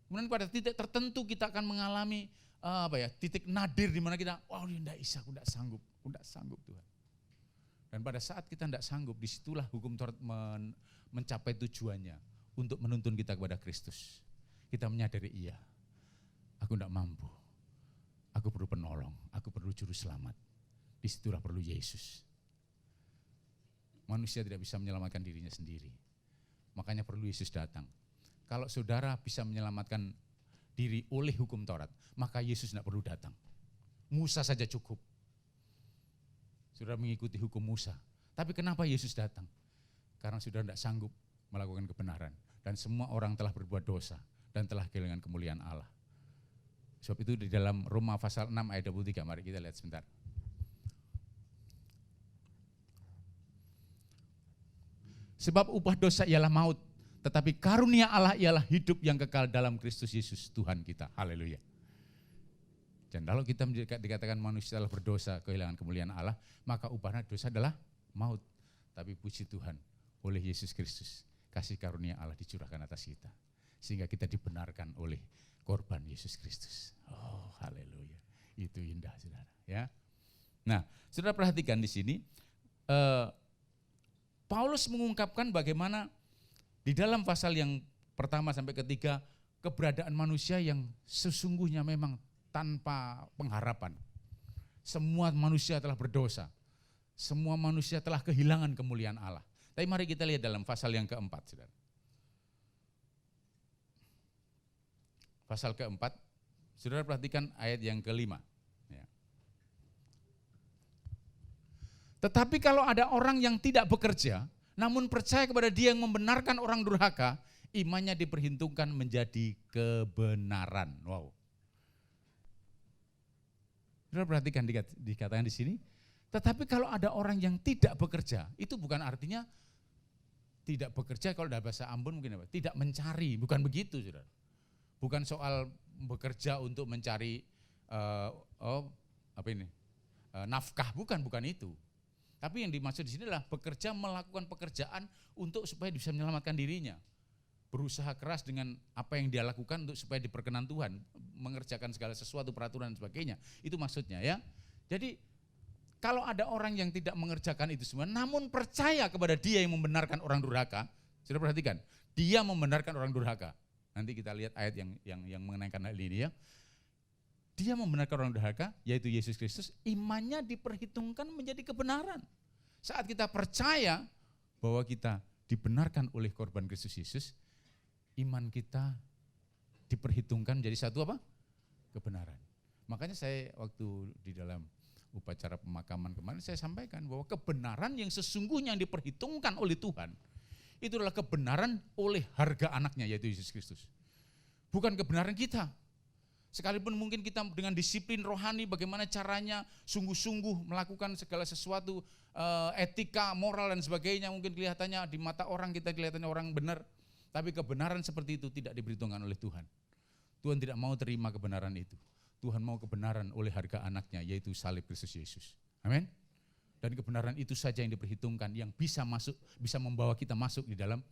Kemudian pada titik tertentu kita akan mengalami titik nadir di mana kita, wah tidak bisa, aku tidak sanggup Tuhan. Dan pada saat kita tidak sanggup, disitulah hukum Taurat mencapai tujuannya untuk menuntun kita kepada Kristus. Kita menyadari iya, aku tidak mampu, aku perlu penolong, aku perlu juru selamat. Disitulah perlu Yesus. Manusia tidak bisa menyelamatkan dirinya sendiri, makanya perlu Yesus datang. Kalau saudara bisa menyelamatkan diri oleh hukum Taurat, maka Yesus tidak perlu datang. Musa saja cukup. Saudara mengikuti hukum Musa. Tapi kenapa Yesus datang? Karena saudara tidak sanggup melakukan kebenaran. Dan semua orang telah berbuat dosa dan telah kehilangan kemuliaan Allah. Sebab itu di dalam Roma pasal 6 ayat 23, mari kita lihat sebentar. Sebab upah dosa ialah maut, tetapi karunia Allah ialah hidup yang kekal dalam Kristus Yesus Tuhan kita. Haleluya. Dan kalau kita dikatakan manusia telah berdosa, kehilangan kemuliaan Allah, maka upahnya dosa adalah maut. Tapi puji Tuhan, oleh Yesus Kristus, kasih karunia Allah dicurahkan atas kita. Sehingga kita dibenarkan oleh korban Yesus Kristus. Oh, haleluya. Itu indah, saudara. Ya. Nah, saudara perhatikan di sini, Paulus mengungkapkan bagaimana di dalam pasal yang pertama sampai ketiga, keberadaan manusia yang sesungguhnya memang tanpa pengharapan. Semua manusia telah berdosa. Semua manusia telah kehilangan kemuliaan Allah. Tapi mari kita lihat dalam pasal yang keempat, saudara. Pasal keempat, saudara perhatikan ayat yang kelima. Ya. Tetapi kalau ada orang yang tidak bekerja, namun percaya kepada Dia yang membenarkan orang durhaka, imannya diperhitungkan menjadi kebenaran. Wow. Saudara perhatikan dikatakan di sini, tetapi kalau ada orang yang tidak bekerja, itu bukan artinya tidak bekerja, kalau dalam bahasa Ambon mungkin apa? Tidak mencari, bukan begitu, saudara. Bukan soal bekerja untuk mencari nafkah, bukan itu. Tapi yang dimaksud di sini adalah bekerja, melakukan pekerjaan untuk supaya bisa menyelamatkan dirinya. Berusaha keras dengan apa yang dia lakukan untuk supaya diperkenan Tuhan, mengerjakan segala sesuatu, peraturan dan sebagainya. Itu maksudnya ya. Jadi kalau ada orang yang tidak mengerjakan itu semua, namun percaya kepada Dia yang membenarkan orang durhaka, sudah perhatikan, Dia membenarkan orang durhaka. Nanti kita lihat ayat yang mengenaikan hal ini ya. Dia membenarkan orang durhaka, yaitu Yesus Kristus, imannya diperhitungkan menjadi kebenaran. Saat kita percaya bahwa kita dibenarkan oleh korban Kristus Yesus, iman kita diperhitungkan menjadi satu apa? Kebenaran. Makanya saya waktu di dalam upacara pemakaman kemarin saya sampaikan bahwa kebenaran yang sesungguhnya yang diperhitungkan oleh Tuhan itu adalah kebenaran oleh harga anaknya, yaitu Yesus Kristus. Bukan kebenaran kita. Sekalipun mungkin kita dengan disiplin rohani bagaimana caranya sungguh-sungguh melakukan segala sesuatu, etika, moral dan sebagainya, mungkin kelihatannya di mata orang kita kelihatannya orang benar. Tapi kebenaran seperti itu tidak diperhitungkan oleh Tuhan. Tuhan tidak mau terima kebenaran itu. Tuhan mau kebenaran oleh harga anaknya, yaitu salib Kristus Yesus. Amin. Dan kebenaran itu saja yang diperhitungkan, yang bisa membawa kita masuk di dalam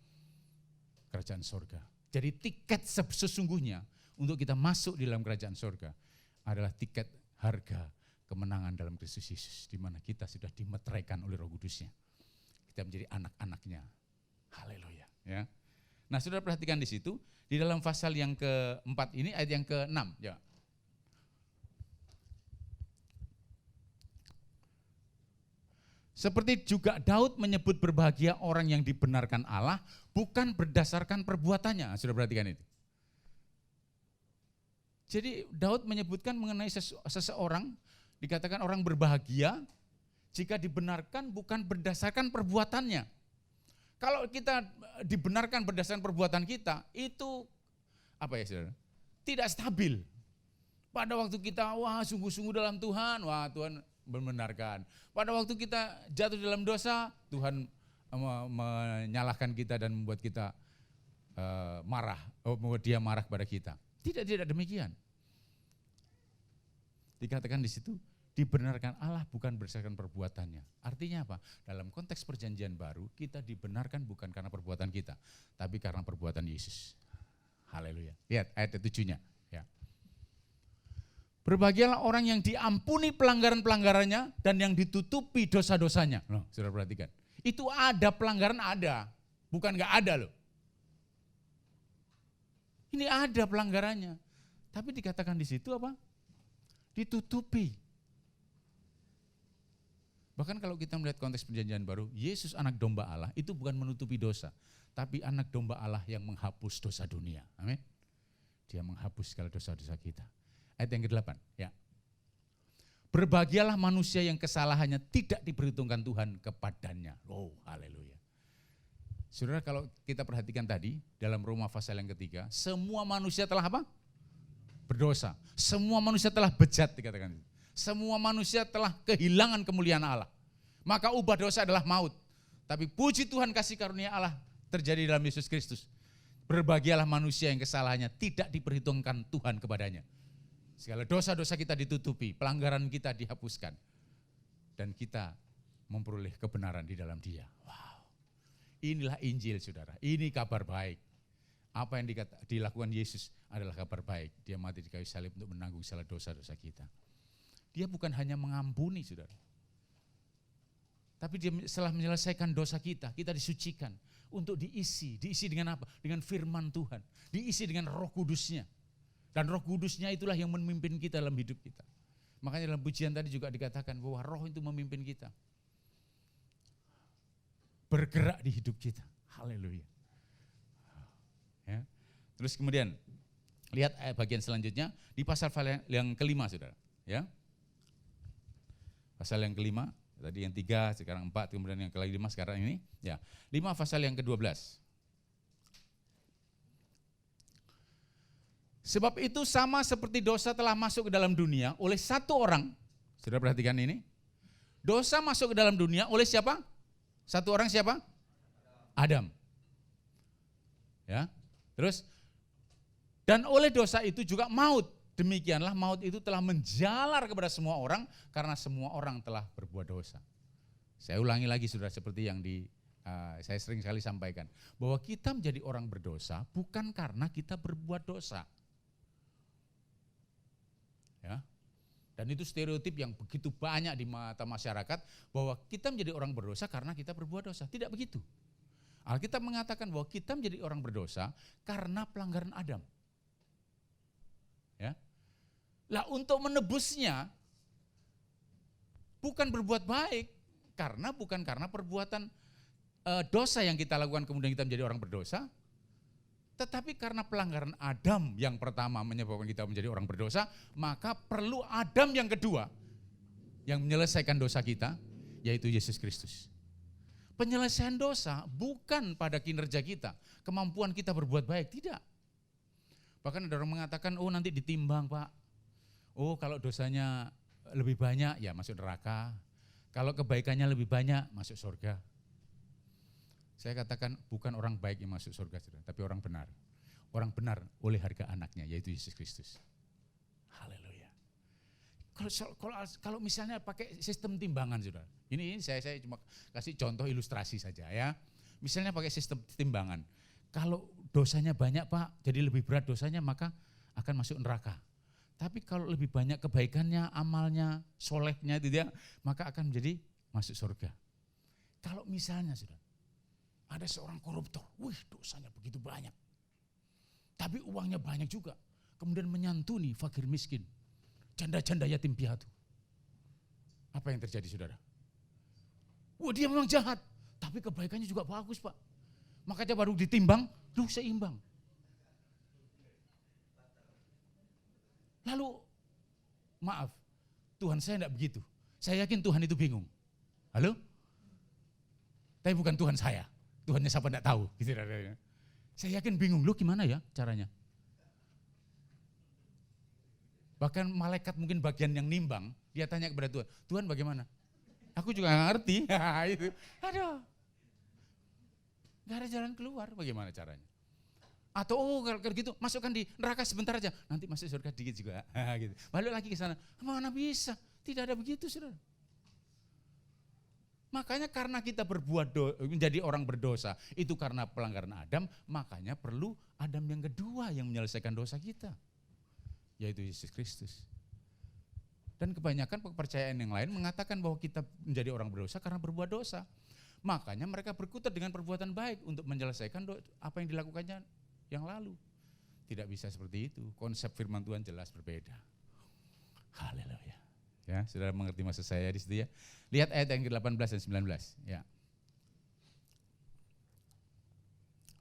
kerajaan sorga. Jadi tiket sesungguhnya untuk kita masuk di dalam kerajaan sorga adalah tiket harga kemenangan dalam Kristus Yesus, di mana kita sudah dimeteraikan oleh Roh Kudus-Nya. Kita menjadi anak-anaknya. Haleluya. Ya. Nah, saudara perhatikan di situ, di dalam pasal yang keempat ini, ayat yang ke-6. Ya. Seperti juga Daud menyebut berbahagia orang yang dibenarkan Allah, bukan berdasarkan perbuatannya. Sudah perhatikan itu. Jadi Daud menyebutkan mengenai seseorang, dikatakan orang berbahagia jika dibenarkan bukan berdasarkan perbuatannya. Kalau kita dibenarkan berdasarkan perbuatan kita, itu apa ya saudara? Tidak stabil. Pada waktu kita wah sungguh-sungguh dalam Tuhan, wah Tuhan membenarkan. Pada waktu kita jatuh dalam dosa, Tuhan menyalahkan kita dan membuat kita marah, membuat Dia marah kepada kita. Tidak demikian. Dikatakan di situ, dibenarkan Allah bukan berdasarkan perbuatannya. Artinya apa? Dalam konteks perjanjian baru, kita dibenarkan bukan karena perbuatan kita, tapi karena perbuatan Yesus. Haleluya. Lihat ayat 7-nya. Ya. Berbahagialah orang yang diampuni pelanggaran-pelanggarannya dan yang ditutupi dosa-dosanya. Loh, saudara perhatikan. Itu ada pelanggaran ada, bukan gak ada loh. Ini ada pelanggarannya. Tapi dikatakan di situ apa? Ditutupi. Bahkan kalau kita melihat konteks perjanjian baru, Yesus anak domba Allah itu bukan menutupi dosa, tapi anak domba Allah yang menghapus dosa dunia. Amin. Dia menghapus segala dosa-dosa kita. Ayat yang ke-8, ya. Berbahagialah manusia yang kesalahannya tidak diperhitungkan Tuhan kepadanya. Oh, haleluya. Saudara, kalau kita perhatikan tadi dalam Roma pasal yang ketiga, semua manusia telah apa? Berdosa. Semua manusia telah bejat dikatakan. Semua manusia telah kehilangan kemuliaan Allah. Maka ubah dosa adalah maut. Tapi puji Tuhan kasih karunia Allah terjadi dalam Yesus Kristus. Berbahagialah manusia yang kesalahannya tidak diperhitungkan Tuhan kepadanya. Segala dosa-dosa kita ditutupi, pelanggaran kita dihapuskan. Dan kita memperoleh kebenaran di dalam Dia. Wow. Inilah Injil, saudara. Ini kabar baik. Apa yang dilakukan Yesus adalah kabar baik. Dia mati di kayu salib untuk menanggung segala dosa-dosa kita. Dia bukan hanya mengampuni, saudara. Tapi dia setelah menyelesaikan dosa kita, kita disucikan untuk diisi. Diisi dengan apa? Dengan firman Tuhan. Diisi dengan Roh Kudusnya. Dan Roh Kudusnya itulah yang memimpin kita dalam hidup kita. Makanya dalam pujian tadi juga dikatakan bahwa Roh itu memimpin kita. Bergerak di hidup kita. Haleluya. Ya. Terus kemudian lihat bagian selanjutnya di pasal yang kelima, saudara. Ya. Pasal yang kelima, tadi yang 3, sekarang 4, kemudian yang kelima sekarang ini. Ya, 5 pasal yang ke-12. Sebab itu sama seperti dosa telah masuk ke dalam dunia oleh satu orang. Sudah perhatikan ini? Dosa masuk ke dalam dunia oleh siapa? Satu orang siapa? Adam. Ya. Terus dan oleh dosa itu juga maut. Demikianlah maut itu telah menjalar kepada semua orang karena semua orang telah berbuat dosa. Saya ulangi lagi, saudara, seperti yang saya sering sekali sampaikan. Bahwa kita menjadi orang berdosa bukan karena kita berbuat dosa. Ya. Dan itu stereotip yang begitu banyak di mata masyarakat bahwa kita menjadi orang berdosa karena kita berbuat dosa. Tidak begitu. Alkitab mengatakan bahwa kita menjadi orang berdosa karena pelanggaran Adam. Ya. Lah untuk menebusnya bukan berbuat baik, bukan karena perbuatan dosa yang kita lakukan kemudian kita menjadi orang berdosa, tetapi karena pelanggaran Adam yang pertama menyebabkan kita menjadi orang berdosa, maka perlu Adam yang kedua yang menyelesaikan dosa kita, yaitu Yesus Kristus. Penyelesaian dosa bukan pada kinerja kita, kemampuan kita berbuat baik, tidak. Bahkan ada orang mengatakan, oh nanti ditimbang Pak, oh kalau dosanya lebih banyak ya masuk neraka, kalau kebaikannya lebih banyak masuk surga. Saya katakan bukan orang baik yang masuk surga, tapi orang benar. Orang benar oleh harga anaknya, yaitu Yesus Kristus. Haleluya. Kalau misalnya pakai sistem timbangan, saudara. Ini saya cuma kasih contoh ilustrasi saja ya. Misalnya pakai sistem timbangan. Kalau dosanya banyak Pak, jadi lebih berat dosanya maka akan masuk neraka. Tapi kalau lebih banyak kebaikannya, amalnya, solehnya itu dia, maka akan menjadi masuk surga. Kalau misalnya sudah ada seorang koruptor, wih dosanya begitu banyak. Tapi uangnya banyak juga. Kemudian menyantuni fakir miskin, janda-janda yatim piatu. Apa yang terjadi, saudara? Wah dia memang jahat, tapi kebaikannya juga bagus Pak. Makanya baru ditimbang, seimbang. Lalu, maaf, Tuhan saya tidak begitu. Saya yakin Tuhan itu bingung. Halo? Tapi bukan Tuhan saya. Tuhannya siapa tidak tahu. Gitu. Saya yakin bingung, lu gimana ya caranya? Bahkan malaikat mungkin bagian yang nimbang, dia tanya kepada Tuhan, Tuhan bagaimana? Aku juga gak ngerti. Itu. Aduh. Gak ada jalan keluar, bagaimana caranya? Atau kalau gitu masukkan di neraka sebentar aja, nanti masuk surga dikit juga. Gitu. Balik lagi ke sana, mana bisa? Tidak ada begitu, saudara. Makanya karena kita menjadi orang berdosa, itu karena pelanggaran Adam, makanya perlu Adam yang kedua yang menyelesaikan dosa kita, yaitu Yesus Kristus. Dan kebanyakan kepercayaan yang lain mengatakan bahwa kita menjadi orang berdosa karena berbuat dosa. Makanya mereka berkutat dengan perbuatan baik untuk menyelesaikan apa yang dilakukannya yang lalu. Tidak bisa seperti itu, konsep firman Tuhan jelas berbeda. Haleluya. Ya, saudara mengerti maksud saya di situ ya. Lihat ayat yang ke-18 dan 19 ya.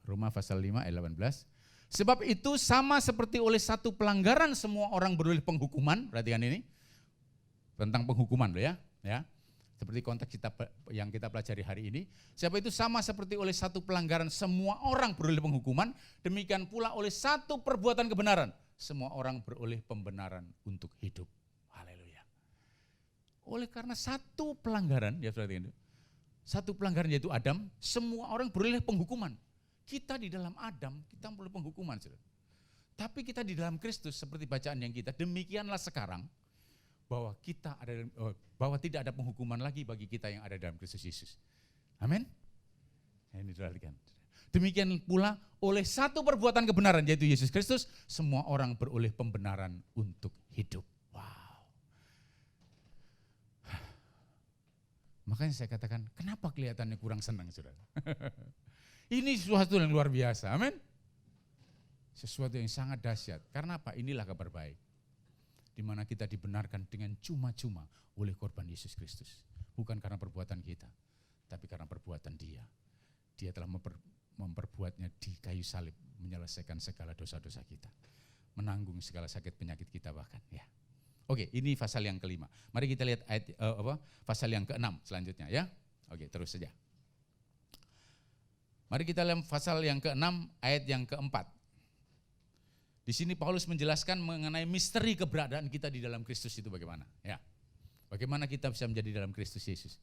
Roma pasal 5 ayat 18. Sebab itu sama seperti oleh satu pelanggaran semua orang beroleh penghukuman, perhatikan ini. Tentang penghukuman loh ya. Seperti konteks yang kita pelajari hari ini. Sebab itu sama seperti oleh satu pelanggaran semua orang beroleh penghukuman, demikian pula oleh satu perbuatan kebenaran semua orang beroleh pembenaran untuk hidup. Haleluya. Oleh karena satu pelanggaran, ya perhatikan itu. Satu pelanggaran yaitu Adam, semua orang beroleh penghukuman. Kita di dalam Adam, kita beroleh penghukuman. Saudara. Tapi kita di dalam Kristus, seperti bacaan yang kita, demikianlah sekarang, bahwa tidak ada penghukuman lagi bagi kita yang ada dalam Kristus Yesus. Amin. Ini perhatikan. Demikian pula oleh satu perbuatan kebenaran yaitu Yesus Kristus, semua orang beroleh pembenaran untuk hidup. Wow. Makanya saya katakan, kenapa kelihatannya kurang senang, saudara? Ini sesuatu yang luar biasa. Amin. Sesuatu yang sangat dahsyat. Karena apa? Inilah kabar baik. Di mana kita dibenarkan dengan cuma-cuma oleh korban Yesus Kristus. Bukan karena perbuatan kita, tapi karena perbuatan Dia. Dia telah memperbuatnya di kayu salib, menyelesaikan segala dosa-dosa kita. Menanggung segala sakit penyakit kita bahkan. Ya. Oke, ini pasal yang kelima. Mari kita lihat ayat pasal yang ke-6 selanjutnya ya. Oke, terus saja. Mari kita lihat pasal yang ke-6 ayat yang ke-4. Di sini Paulus menjelaskan mengenai misteri keberadaan kita di dalam Kristus itu bagaimana. Ya, bagaimana kita bisa menjadi dalam Kristus Yesus.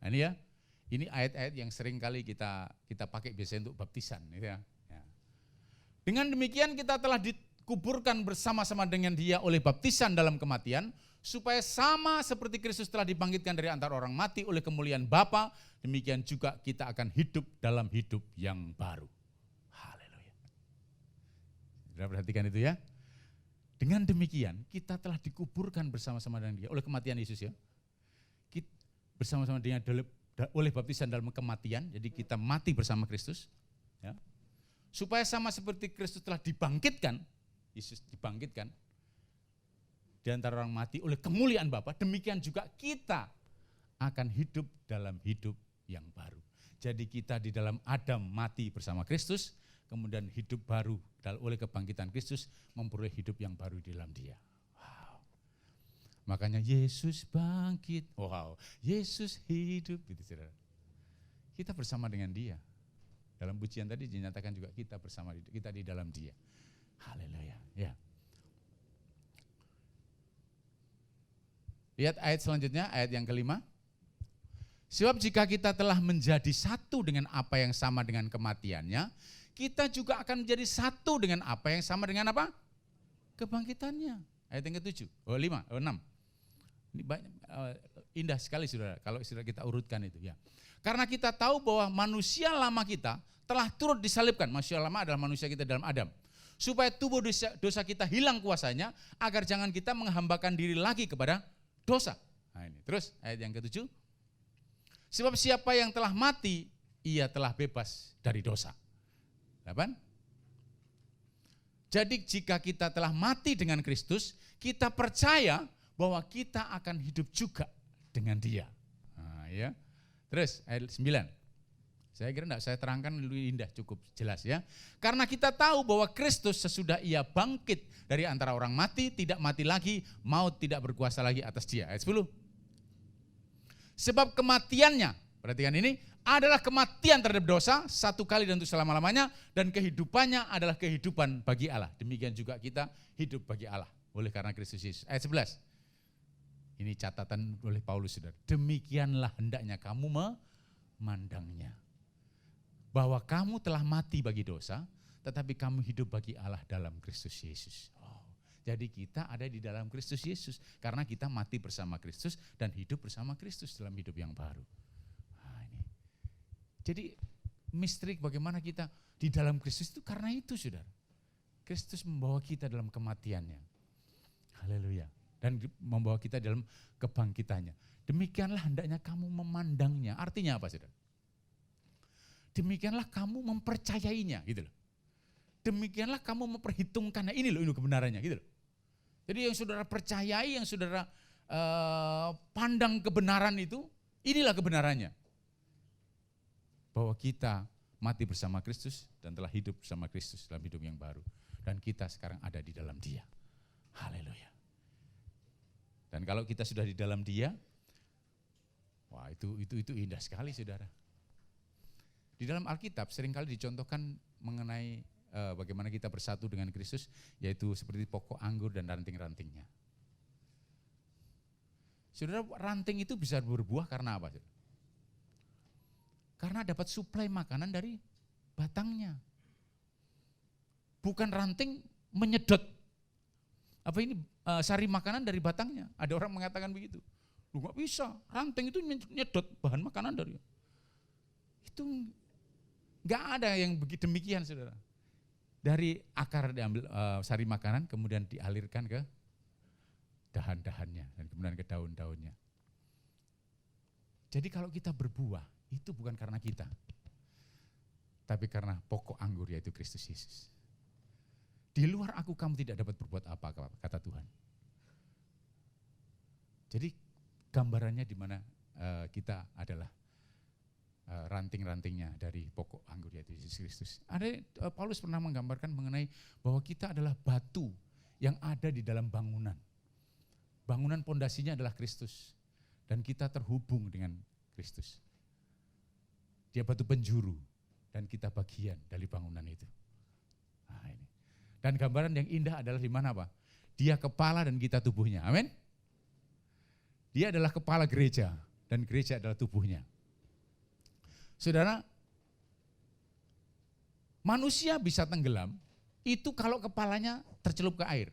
Nah ini ya, ini ayat-ayat yang sering kali kita pakai biasanya untuk baptisan. Gitu ya. Dengan demikian kita telah dikuburkan bersama-sama dengan Dia oleh baptisan dalam kematian, supaya sama seperti Kristus telah dibangkitkan dari antara orang mati oleh kemuliaan Bapa, demikian juga kita akan hidup dalam hidup yang baru. Sudah perhatikan itu ya. Dengan demikian kita telah dikuburkan bersama-sama dengan Dia oleh kematian Yesus ya. Kita bersama-sama dengan oleh baptisan dalam kematian, jadi kita mati bersama Kristus. Ya. Supaya sama seperti Kristus telah dibangkitkan, Yesus dibangkitkan di antara orang mati oleh kemuliaan Bapa, demikian juga kita akan hidup dalam hidup yang baru. Jadi kita di dalam Adam mati bersama Kristus, kemudian hidup baru oleh kebangkitan Kristus, memperoleh hidup yang baru di dalam Dia. Wow. Makanya Yesus bangkit, wow, Yesus hidup, gitu saudara. Kita bersama dengan Dia. Dalam pujian tadi dinyatakan juga kita bersama, kita di dalam Dia. Haleluya. Ya. Lihat ayat selanjutnya, ayat yang kelima. Sebab jika kita telah menjadi satu dengan apa yang sama dengan kematiannya, kita juga akan menjadi satu dengan apa yang sama dengan apa? Kebangkitannya. Ayat yang ke-7, 6. Ini banyak, indah sekali saudara, kalau saudara kita urutkan itu ya. Karena kita tahu bahwa manusia lama kita telah turut disalibkan. Manusia lama adalah manusia kita dalam Adam. Supaya tubuh dosa kita hilang kuasanya, agar jangan kita menghambakan diri lagi kepada dosa. Nah ini, terus ayat yang ke-7. Sebab siapa yang telah mati, ia telah bebas dari dosa. 8. Jadi jika kita telah mati dengan Kristus, kita percaya bahwa kita akan hidup juga dengan Dia. Nah, ya. Terus ayat 9. Saya kira enggak saya terangkan lebih indah, cukup jelas ya. Karena kita tahu bahwa Kristus sesudah Ia bangkit dari antara orang mati, tidak mati lagi, maut tidak berkuasa lagi atas Dia. Ayat 10. Sebab kematiannya, perhatikan ini, adalah kematian terhadap dosa satu kali dan untuk selama-lamanya, dan kehidupannya adalah kehidupan bagi Allah. Demikian juga kita hidup bagi Allah oleh karena Kristus Yesus. Ayat 11. Ini catatan oleh Paulus saudara. Demikianlah hendaknya kamu memandangnya. Bahwa kamu telah mati bagi dosa, tetapi kamu hidup bagi Allah dalam Kristus Yesus. Oh, Jadi kita ada di dalam Kristus Yesus karena kita mati bersama Kristus dan hidup bersama Kristus dalam hidup yang baru. Nah, ini. Jadi misteri bagaimana kita di dalam Kristus itu karena itu, saudara. Kristus membawa kita dalam kematiannya. Haleluya. Dan membawa kita dalam kebangkitannya. Demikianlah hendaknya kamu memandangnya. Artinya apa, saudara? Demikianlah kamu mempercayainya, gitu loh. Demikianlah kamu memperhitungkannya. Ini loh kebenarannya, gitu loh. Jadi yang saudara percayai, yang saudara pandang kebenaran itu, inilah kebenarannya. Bahwa kita mati bersama Kristus dan telah hidup bersama Kristus dalam hidup yang baru. Dan kita sekarang ada di dalam Dia. Haleluya. Dan kalau kita sudah di dalam Dia, wah itu indah sekali, saudara. Di dalam Alkitab seringkali dicontohkan mengenai bagaimana kita bersatu dengan Kristus, yaitu seperti pokok anggur dan ranting-rantingnya. Saudara, ranting itu bisa berbuah karena apa? Karena dapat suplai makanan dari batangnya. Bukan ranting menyedot sari makanan dari batangnya. Ada orang mengatakan begitu. Lu gak bisa, ranting itu menyedot bahan makanan dari. Itu gak ada yang begitu demikian, saudara. Dari akar diambil sari makanan, kemudian dialirkan ke dahan-dahannya, dan kemudian ke daun-daunnya. Jadi kalau kita berbuah, itu bukan karena kita, tapi karena pokok anggur yaitu Kristus Yesus. Di luar aku kamu tidak dapat berbuat apa, kata Tuhan. Jadi gambarannya di mana kita adalah ranting-rantingnya dari pokok anggur yaitu Yesus Kristus. Paulus pernah menggambarkan mengenai bahwa kita adalah batu yang ada di dalam bangunan. Bangunan pondasinya adalah Kristus dan kita terhubung dengan Kristus. Dia batu penjuru dan kita bagian dari bangunan itu. Nah, ini. Dan gambaran yang indah adalah di mana, Pak? Dia kepala dan kita tubuhnya. Amin. Dia adalah kepala gereja dan gereja adalah tubuhnya. Saudara, manusia bisa tenggelam itu kalau kepalanya tercelup ke air.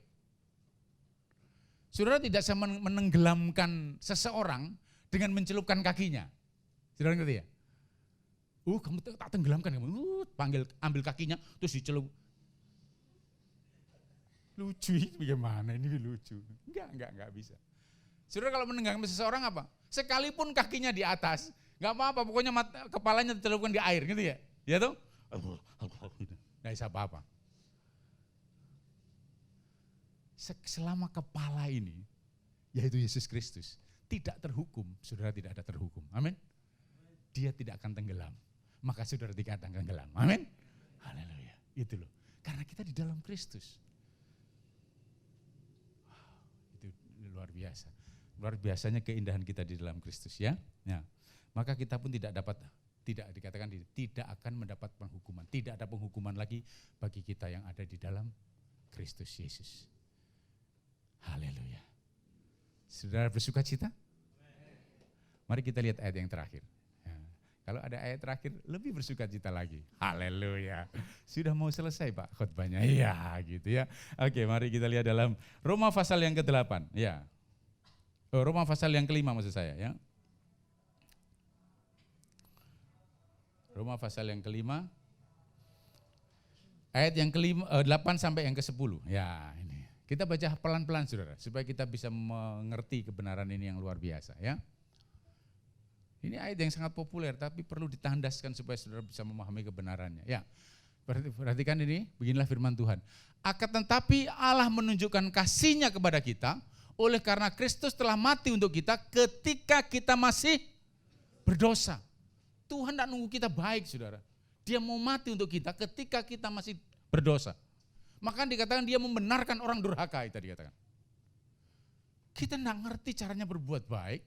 Saudara tidak bisa menenggelamkan seseorang dengan mencelupkan kakinya. Saudara ngerti ya? Kamu tak tenggelamkan kamu. Ambil kakinya terus dicelup. Lucu ini bagaimana? Ini lucu. Enggak bisa. Saudara kalau menenggelamkan seseorang apa? Sekalipun kakinya di atas, enggak apa-apa, pokoknya kepalanya dicelupkan di air, gitu ya. Ya toh? Enggak bisa apa-apa. Selama kepala ini, yaitu Yesus Kristus, tidak terhukum, saudara tidak ada terhukum. Amin. Dia tidak akan tenggelam. Maka saudara tidak akan tenggelam. Amin. Haleluya. Itu loh. Karena kita di dalam Kristus. Wow, itu luar biasa. Luar biasanya keindahan kita di dalam Kristus, ya. Ya. Maka kita pun tidak dikatakan tidak akan mendapat penghukuman. Tidak ada penghukuman lagi bagi kita yang ada di dalam Kristus Yesus. Haleluya. Saudara bersuka cita? Mari kita lihat ayat yang terakhir. Ya. Kalau ada ayat terakhir, lebih bersuka cita lagi. Haleluya. Sudah mau selesai Pak khotbahnya. Iya gitu ya. Oke, mari kita lihat dalam Roma pasal yang ke-8. Ya. Roma pasal yang ke-5 maksud saya ya. Roma pasal yang ke-5. Ayat yang ke-8 sampai yang ke-10. Ya, ini. Kita baca pelan-pelan saudara, supaya kita bisa mengerti kebenaran ini yang luar biasa ya. Ini ayat yang sangat populer, tapi perlu ditandaskan supaya saudara bisa memahami kebenarannya. Ya, perhatikan ini, beginilah firman Tuhan. Akan tetapi Allah menunjukkan kasih-Nya kepada kita, oleh karena Kristus telah mati untuk kita ketika kita masih berdosa. Tuhan tidak nunggu kita baik saudara. Dia mau mati untuk kita ketika kita masih berdosa. Maka dikatakan dia membenarkan orang durhaka, itu dikatakan. Kita tidak ngerti caranya berbuat baik,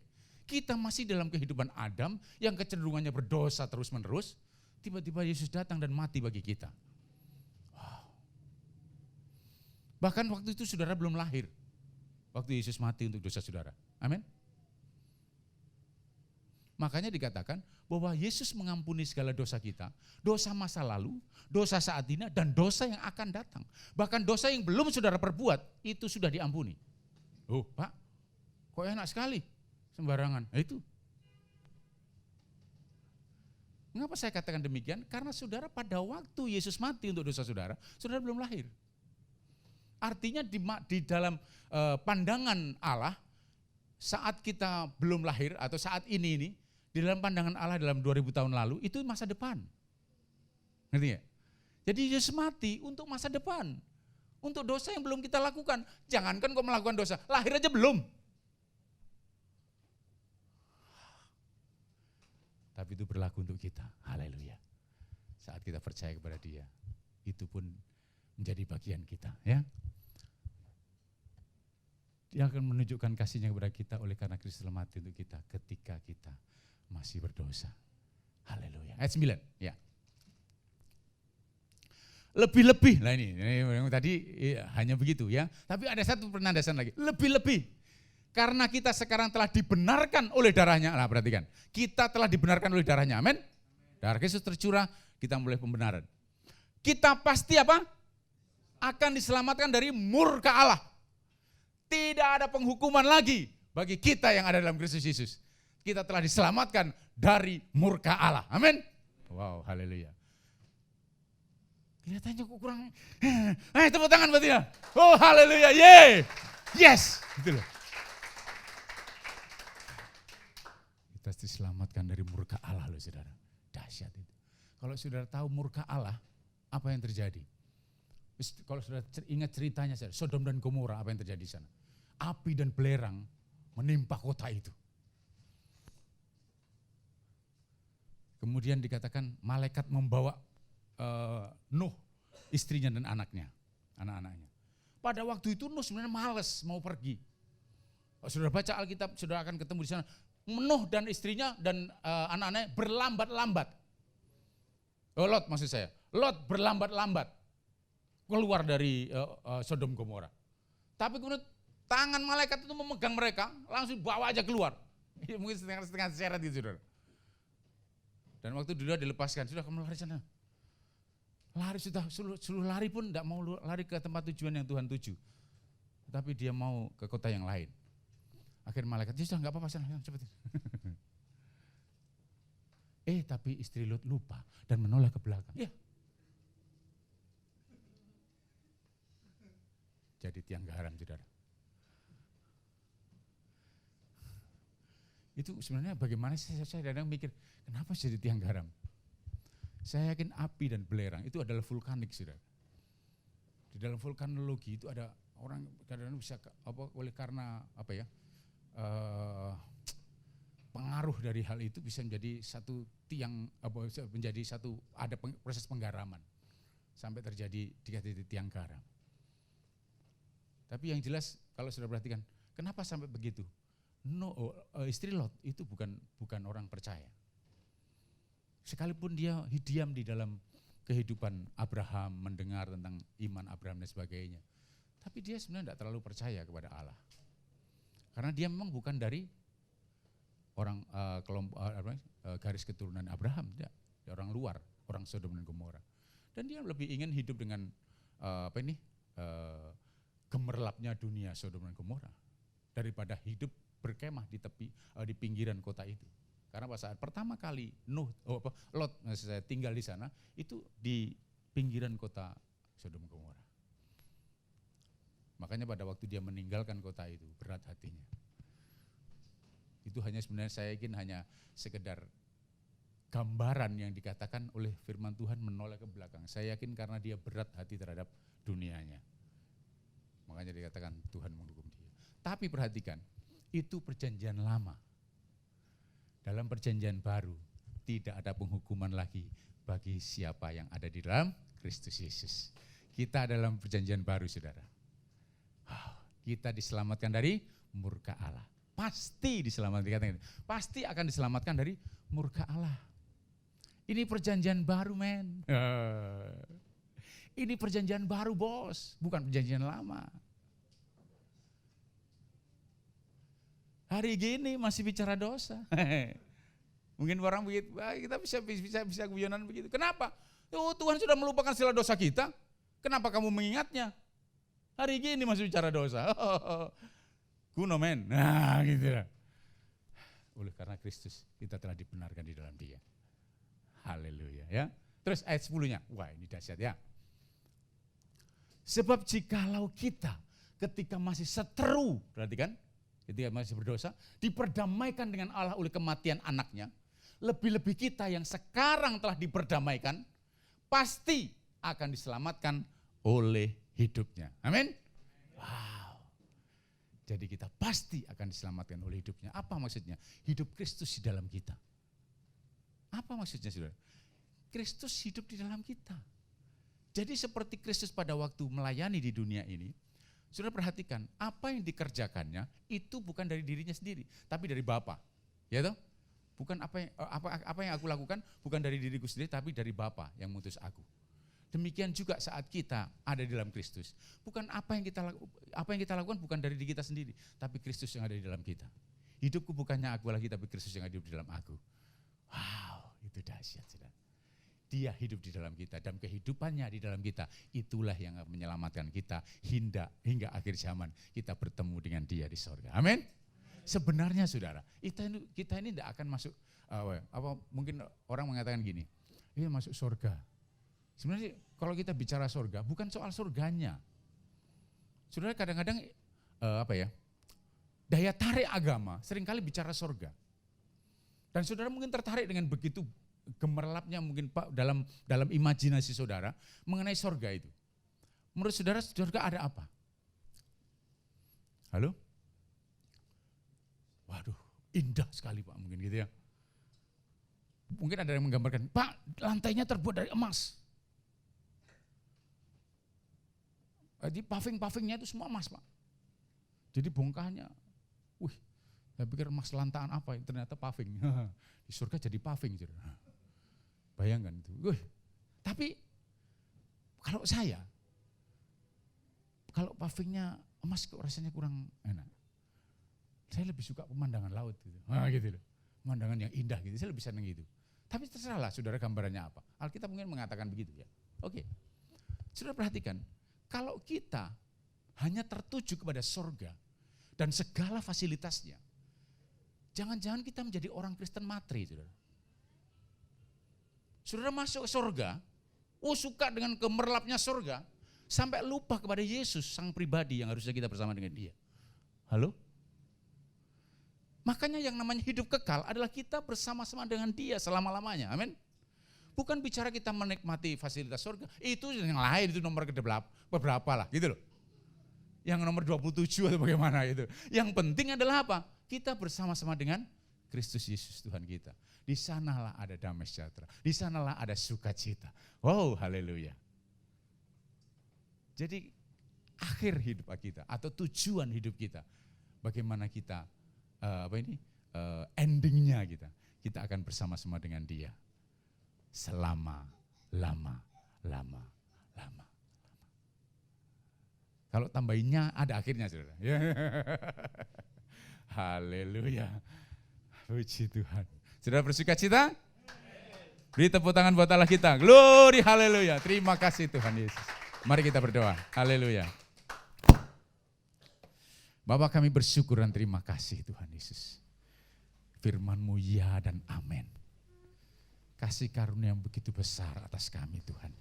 kita masih dalam kehidupan Adam yang kecenderungannya berdosa terus menerus, tiba-tiba Yesus datang dan mati bagi kita. Wow. Bahkan waktu itu saudara belum lahir, waktu Yesus mati untuk dosa saudara. Amin. Makanya dikatakan bahwa Yesus mengampuni segala dosa kita, dosa masa lalu, dosa saat ini, dan dosa yang akan datang. Bahkan dosa yang belum saudara perbuat, itu sudah diampuni. Oh Pak, kok enak sekali, sembarangan. Nah, itu. Mengapa saya katakan demikian? Karena saudara pada waktu Yesus mati untuk dosa saudara, saudara belum lahir. Artinya di dalam pandangan Allah, saat kita belum lahir atau saat ini, di dalam pandangan Allah dalam 2000 tahun lalu, itu masa depan. Ngerti ya? Jadi Yesus mati untuk masa depan. Untuk dosa yang belum kita lakukan. Jangankan kau melakukan dosa, lahir aja belum. Tapi itu berlaku untuk kita. Haleluya. Saat kita percaya kepada Dia, itu pun menjadi bagian kita. Ya. Dia akan menunjukkan kasih-Nya kepada kita oleh karena Kristus telah mati untuk kita ketika kita masih berdosa. Haleluya. Ayat 9. Ya. Lebih-lebih. Nah ini yang tadi hanya begitu ya. Tapi ada satu penandasan lagi. Lebih-lebih. Karena kita sekarang telah dibenarkan oleh darahnya. Nah perhatikan. Kita telah dibenarkan oleh darahnya. Amin. Darah Kristus tercurah, kita mulai pembenaran. Kita pasti apa? Akan diselamatkan dari murka Allah. Tidak ada penghukuman lagi bagi kita yang ada dalam Kristus Yesus. Kita telah diselamatkan dari murka Allah. Amin. Wow, haleluya. Kelihatannya kok kurang. Tepuk tangan buat dia. Oh, haleluya. Yeay. Yes. Gitu loh. Kita diselamatkan dari murka Allah loh saudara. Dahsyat itu. Kalau saudara tahu murka Allah, apa yang terjadi? Kalau saudara ingat ceritanya, Sodom dan Gomora, apa yang terjadi di sana? Api dan belerang menimpa kota itu. Kemudian dikatakan malaikat membawa Nuh, istrinya dan anak-anaknya. Pada waktu itu Nuh sebenarnya malas mau pergi. Saudara baca Alkitab, saudara akan ketemu di sana. Nuh dan istrinya dan anak-anaknya berlambat-lambat. Lot maksud saya. Lot berlambat-lambat keluar dari Sodom Gomora. Tapi kemudian tangan malaikat itu memegang mereka, langsung bawa aja keluar. Mungkin setengah seret gitu saudara. Dan waktu dulu dilepaskan, sudah kamu lari sana. Lari sudah, suruh lari pun tidak mau lari ke tempat tujuan yang Tuhan tuju. Tapi dia mau ke kota yang lain. Akhirnya malaikat, ya sudah enggak apa-apa sana, cepat. Tapi istri Lot lupa dan menoleh ke belakang. Ya. Jadi tiang garam saudara. Itu sebenarnya bagaimana saya kadang mikir, kenapa jadi tiang garam? Saya yakin api dan belerang itu adalah vulkanik saudara. Di dalam vulkanologi itu ada orang kadang-kadang bisa oleh karena pengaruh dari hal itu bisa menjadi satu tiang menjadi satu ada proses penggaraman sampai terjadi tiang garam. Tapi yang jelas kalau sudah perhatikan, kenapa sampai begitu? Istri Lot itu bukan orang percaya. Sekalipun dia diam di dalam kehidupan Abraham, mendengar tentang iman Abraham dan sebagainya. Tapi dia sebenarnya tidak terlalu percaya kepada Allah. Karena dia memang bukan dari orang garis keturunan Abraham, tidak. Dia orang luar, orang Sodom dan Gomora. Dan dia lebih ingin hidup dengan gemerlapnya dunia Sodom dan Gomora daripada hidup berkemah di pinggiran kota itu. Karena pada saat pertama kali Lot tinggal di sana itu di pinggiran kota Sodom Gomora. Makanya pada waktu dia meninggalkan kota itu berat hatinya. Itu hanya sebenarnya saya yakin hanya sekedar gambaran yang dikatakan oleh firman Tuhan menoleh ke belakang. Saya yakin karena dia berat hati terhadap dunianya. Makanya dikatakan Tuhan menghukum dia. Tapi perhatikan, itu perjanjian lama. Dalam perjanjian baru tidak ada penghukuman lagi bagi siapa yang ada di dalam Kristus Yesus. Kita dalam perjanjian baru saudara. Kita diselamatkan dari murka Allah. Pasti diselamatkan. Pasti akan diselamatkan dari murka Allah. Ini perjanjian baru men. Ini perjanjian baru bos, bukan perjanjian lama. Hari gini masih bicara dosa. Mungkin orang begitu, kita bisa guyonan begitu. Kenapa? Oh, Tuhan sudah melupakan segala dosa kita. Kenapa kamu mengingatnya? Hari gini masih bicara dosa. Kuno men. Nah, gitu lah. Oleh karena Kristus kita telah dibenarkan di dalam Dia. Haleluya ya. Terus ayat 10-nya. Wah, ini dahsyat ya. Sebab jikalau kita ketika masih seteru, perhatikan, ketika masih berdosa, diperdamaikan dengan Allah oleh kematian anaknya, lebih-lebih kita yang sekarang telah diperdamaikan, pasti akan diselamatkan oleh hidupnya. Amin. Wow. Jadi kita pasti akan diselamatkan oleh hidupnya. Apa maksudnya? Hidup Kristus di dalam kita. Apa maksudnya saudara? Kristus hidup di dalam kita. Jadi seperti Kristus pada waktu melayani di dunia ini, saudara perhatikan, apa yang dikerjakannya itu bukan dari dirinya sendiri, tapi dari Bapa. Ya toh? Bukan apa yang aku lakukan bukan dari diriku sendiri, tapi dari Bapa yang mengutus aku. Demikian juga saat kita ada di dalam Kristus, bukan apa yang kita lakukan bukan dari diri kita sendiri, tapi Kristus yang ada di dalam kita. Hidupku bukannya aku lagi, tapi Kristus yang ada di dalam aku. Wow, itu dahsyat, saudara. Dia hidup di dalam kita dan kehidupannya di dalam kita, itulah yang menyelamatkan kita hingga akhir zaman kita bertemu dengan Dia di sorga. Amin. Sebenarnya saudara, kita ini tidak akan masuk, mungkin orang mengatakan gini, ini masuk sorga. Sebenarnya kalau kita bicara sorga, bukan soal sorganya. Saudara kadang-kadang daya tarik agama seringkali bicara sorga. Dan saudara mungkin tertarik dengan begitu gemerlapnya mungkin Pak dalam imajinasi saudara mengenai sorga itu. Menurut saudara, sorga ada apa? Halo? Waduh, indah sekali Pak, mungkin gitu ya. Mungkin ada yang menggambarkan, Pak, lantainya terbuat dari emas. Jadi paving-pavingnya itu semua emas Pak. Jadi bongkahnya, saya pikir emas lantaan apa, ternyata paving. Di surga jadi paving. Bayangkan itu. Tapi kalau pavingnya emas kok rasanya kurang enak. Saya lebih suka pemandangan laut gitu. Gitu loh. Pemandangan yang indah gitu, saya lebih senang gitu. Tapi terserahlah saudara gambarannya apa. Alkitab mungkin mengatakan begitu ya. Oke. Saudara perhatikan, kalau kita hanya tertuju kepada sorga dan segala fasilitasnya, jangan-jangan kita menjadi orang Kristen matre, saudara. Saudara masuk ke sorga, suka dengan gemerlapnya sorga, sampai lupa kepada Yesus, sang pribadi yang harusnya kita bersama dengan Dia. Halo? Makanya yang namanya hidup kekal adalah kita bersama-sama dengan Dia selama-lamanya, amin. Bukan bicara kita menikmati fasilitas surga, itu yang lain, itu nomor beberapa lah, gitu loh. Yang nomor 27 atau bagaimana itu. Yang penting adalah apa? Kita bersama-sama dengan Kristus Yesus Tuhan kita. Di sanalah ada damai sejahtera, di sanalah ada sukacita. Wow, haleluya. Jadi akhir hidup kita atau tujuan hidup kita, bagaimana kita endingnya kita akan bersama-sama dengan Dia selama-lama. Kalau tambahinnya ada akhirnya, saudara. Haleluya. Puji Tuhan. Saudara bersukacita? Beri tepuk tangan buat Allah kita. Glory, haleluya. Terima kasih Tuhan Yesus. Mari kita berdoa. Haleluya. Bapa, kami bersyukur dan terima kasih Tuhan Yesus. Firman-Mu ya dan amin. Kasih karunia yang begitu besar atas kami Tuhan.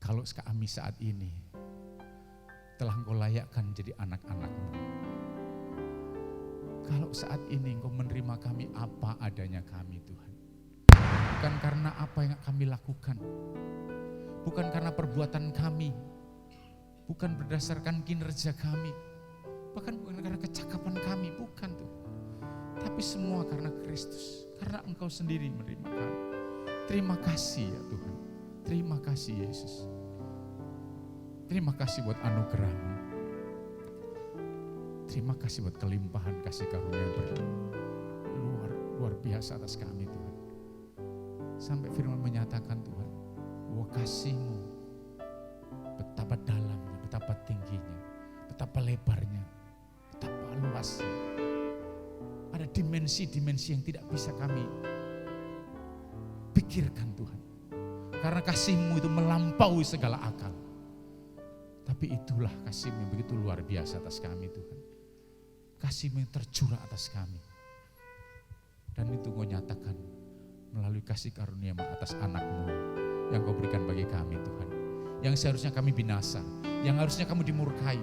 Kalau kami saat ini telah Engkau layakkan menjadi anak-anak-Mu. Kalau saat ini Engkau menerima kami apa adanya kami Tuhan. Bukan karena apa yang kami lakukan. Bukan karena perbuatan kami. Bukan berdasarkan kinerja kami. Bahkan bukan karena kecakapan kami. Bukan Tuhan. Tapi semua karena Kristus. Karena Engkau sendiri menerima kami. Terima kasih ya Tuhan. Terima kasih Yesus. Terima kasih buat anugerah-Mu. Terima kasih buat kelimpahan kasih karunia yang luar biasa atas kami Tuhan. Sampai firman menyatakan Tuhan, bahwa kasih-Mu betapa dalamnya, betapa tingginya, betapa lebarnya, betapa luasnya. Ada dimensi-dimensi yang tidak bisa kami pikirkan Tuhan. Karena kasih-Mu itu melampaui segala akal. Tapi itulah kasih-Mu yang begitu luar biasa atas kami Tuhan. Kasih-Mu yang tercurah atas kami. Dan itu Engkau nyatakan melalui kasih karunia-Mu atas anak-Mu yang Kau berikan bagi kami Tuhan. Yang seharusnya kami binasa, yang harusnya kami dimurkai,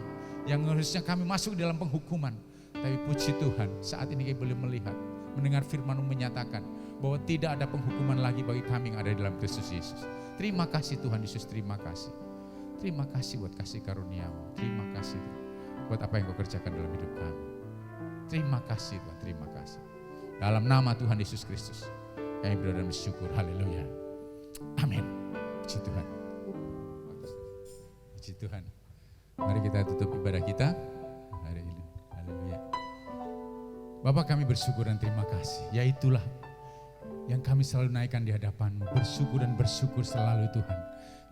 yang harusnya kami masuk dalam penghukuman. Tapi puji Tuhan, saat ini kami boleh melihat, mendengar firman-Mu menyatakan bahwa tidak ada penghukuman lagi bagi kami yang ada di dalam Kristus Yesus. Terima kasih Tuhan Yesus, terima kasih. Terima kasih buat kasih karunia-Mu. Terima kasih Tuhan, buat apa yang Kau kerjakan dalam hidup kami. Terima kasih Tuhan, terima kasih. Dalam nama Tuhan Yesus Kristus, kami berdoa dan bersyukur. Haleluya. Amin. Puji Tuhan. Puji Tuhan. Mari kita tutup ibadah kita hari ini. Haleluya. Bapak, kami bersyukur dan terima kasih. Ya itulah yang kami selalu naikkan di hadapan-Mu. Bersyukur dan bersyukur selalu Tuhan.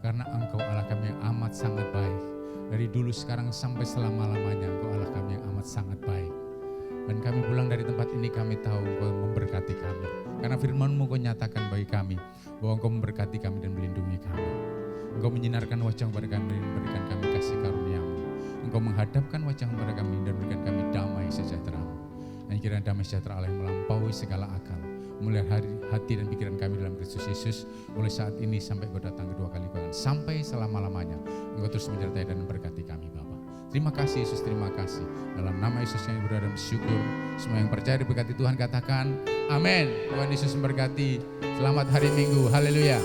Karena Engkau Allah kami yang amat sangat baik. Dari dulu sekarang sampai selama-lamanya Engkau Allah kami yang amat sangat baik. Dan kami pulang dari tempat ini kami tahu Engkau memberkati kami. Karena firman-Mu Kau nyatakan bagi kami bahwa Engkau memberkati kami dan melindungi kami. Engkau menyinarkan wajah kepada kami dan memberikan kami kasih karunia-Mu. Engkau menghadapkan wajah kepada kami dan memberikan kami damai sejahtera-Mu. Dan kiranya damai sejahtera Allah yang melampaui segala akal, melihat hati dan pikiran kami dalam Kristus Yesus mulai saat ini sampai Engkau datang kedua kali, bahkan sampai selama-lamanya. Engkau terus menyertai dan memberkati kami Bapa. Terima kasih Yesus, terima kasih. Dalam nama Yesus yang berdoa dan bersyukur. Semua yang percaya diberkati Tuhan katakan amin. Tuhan Yesus memberkati. Selamat hari Minggu. Haleluya.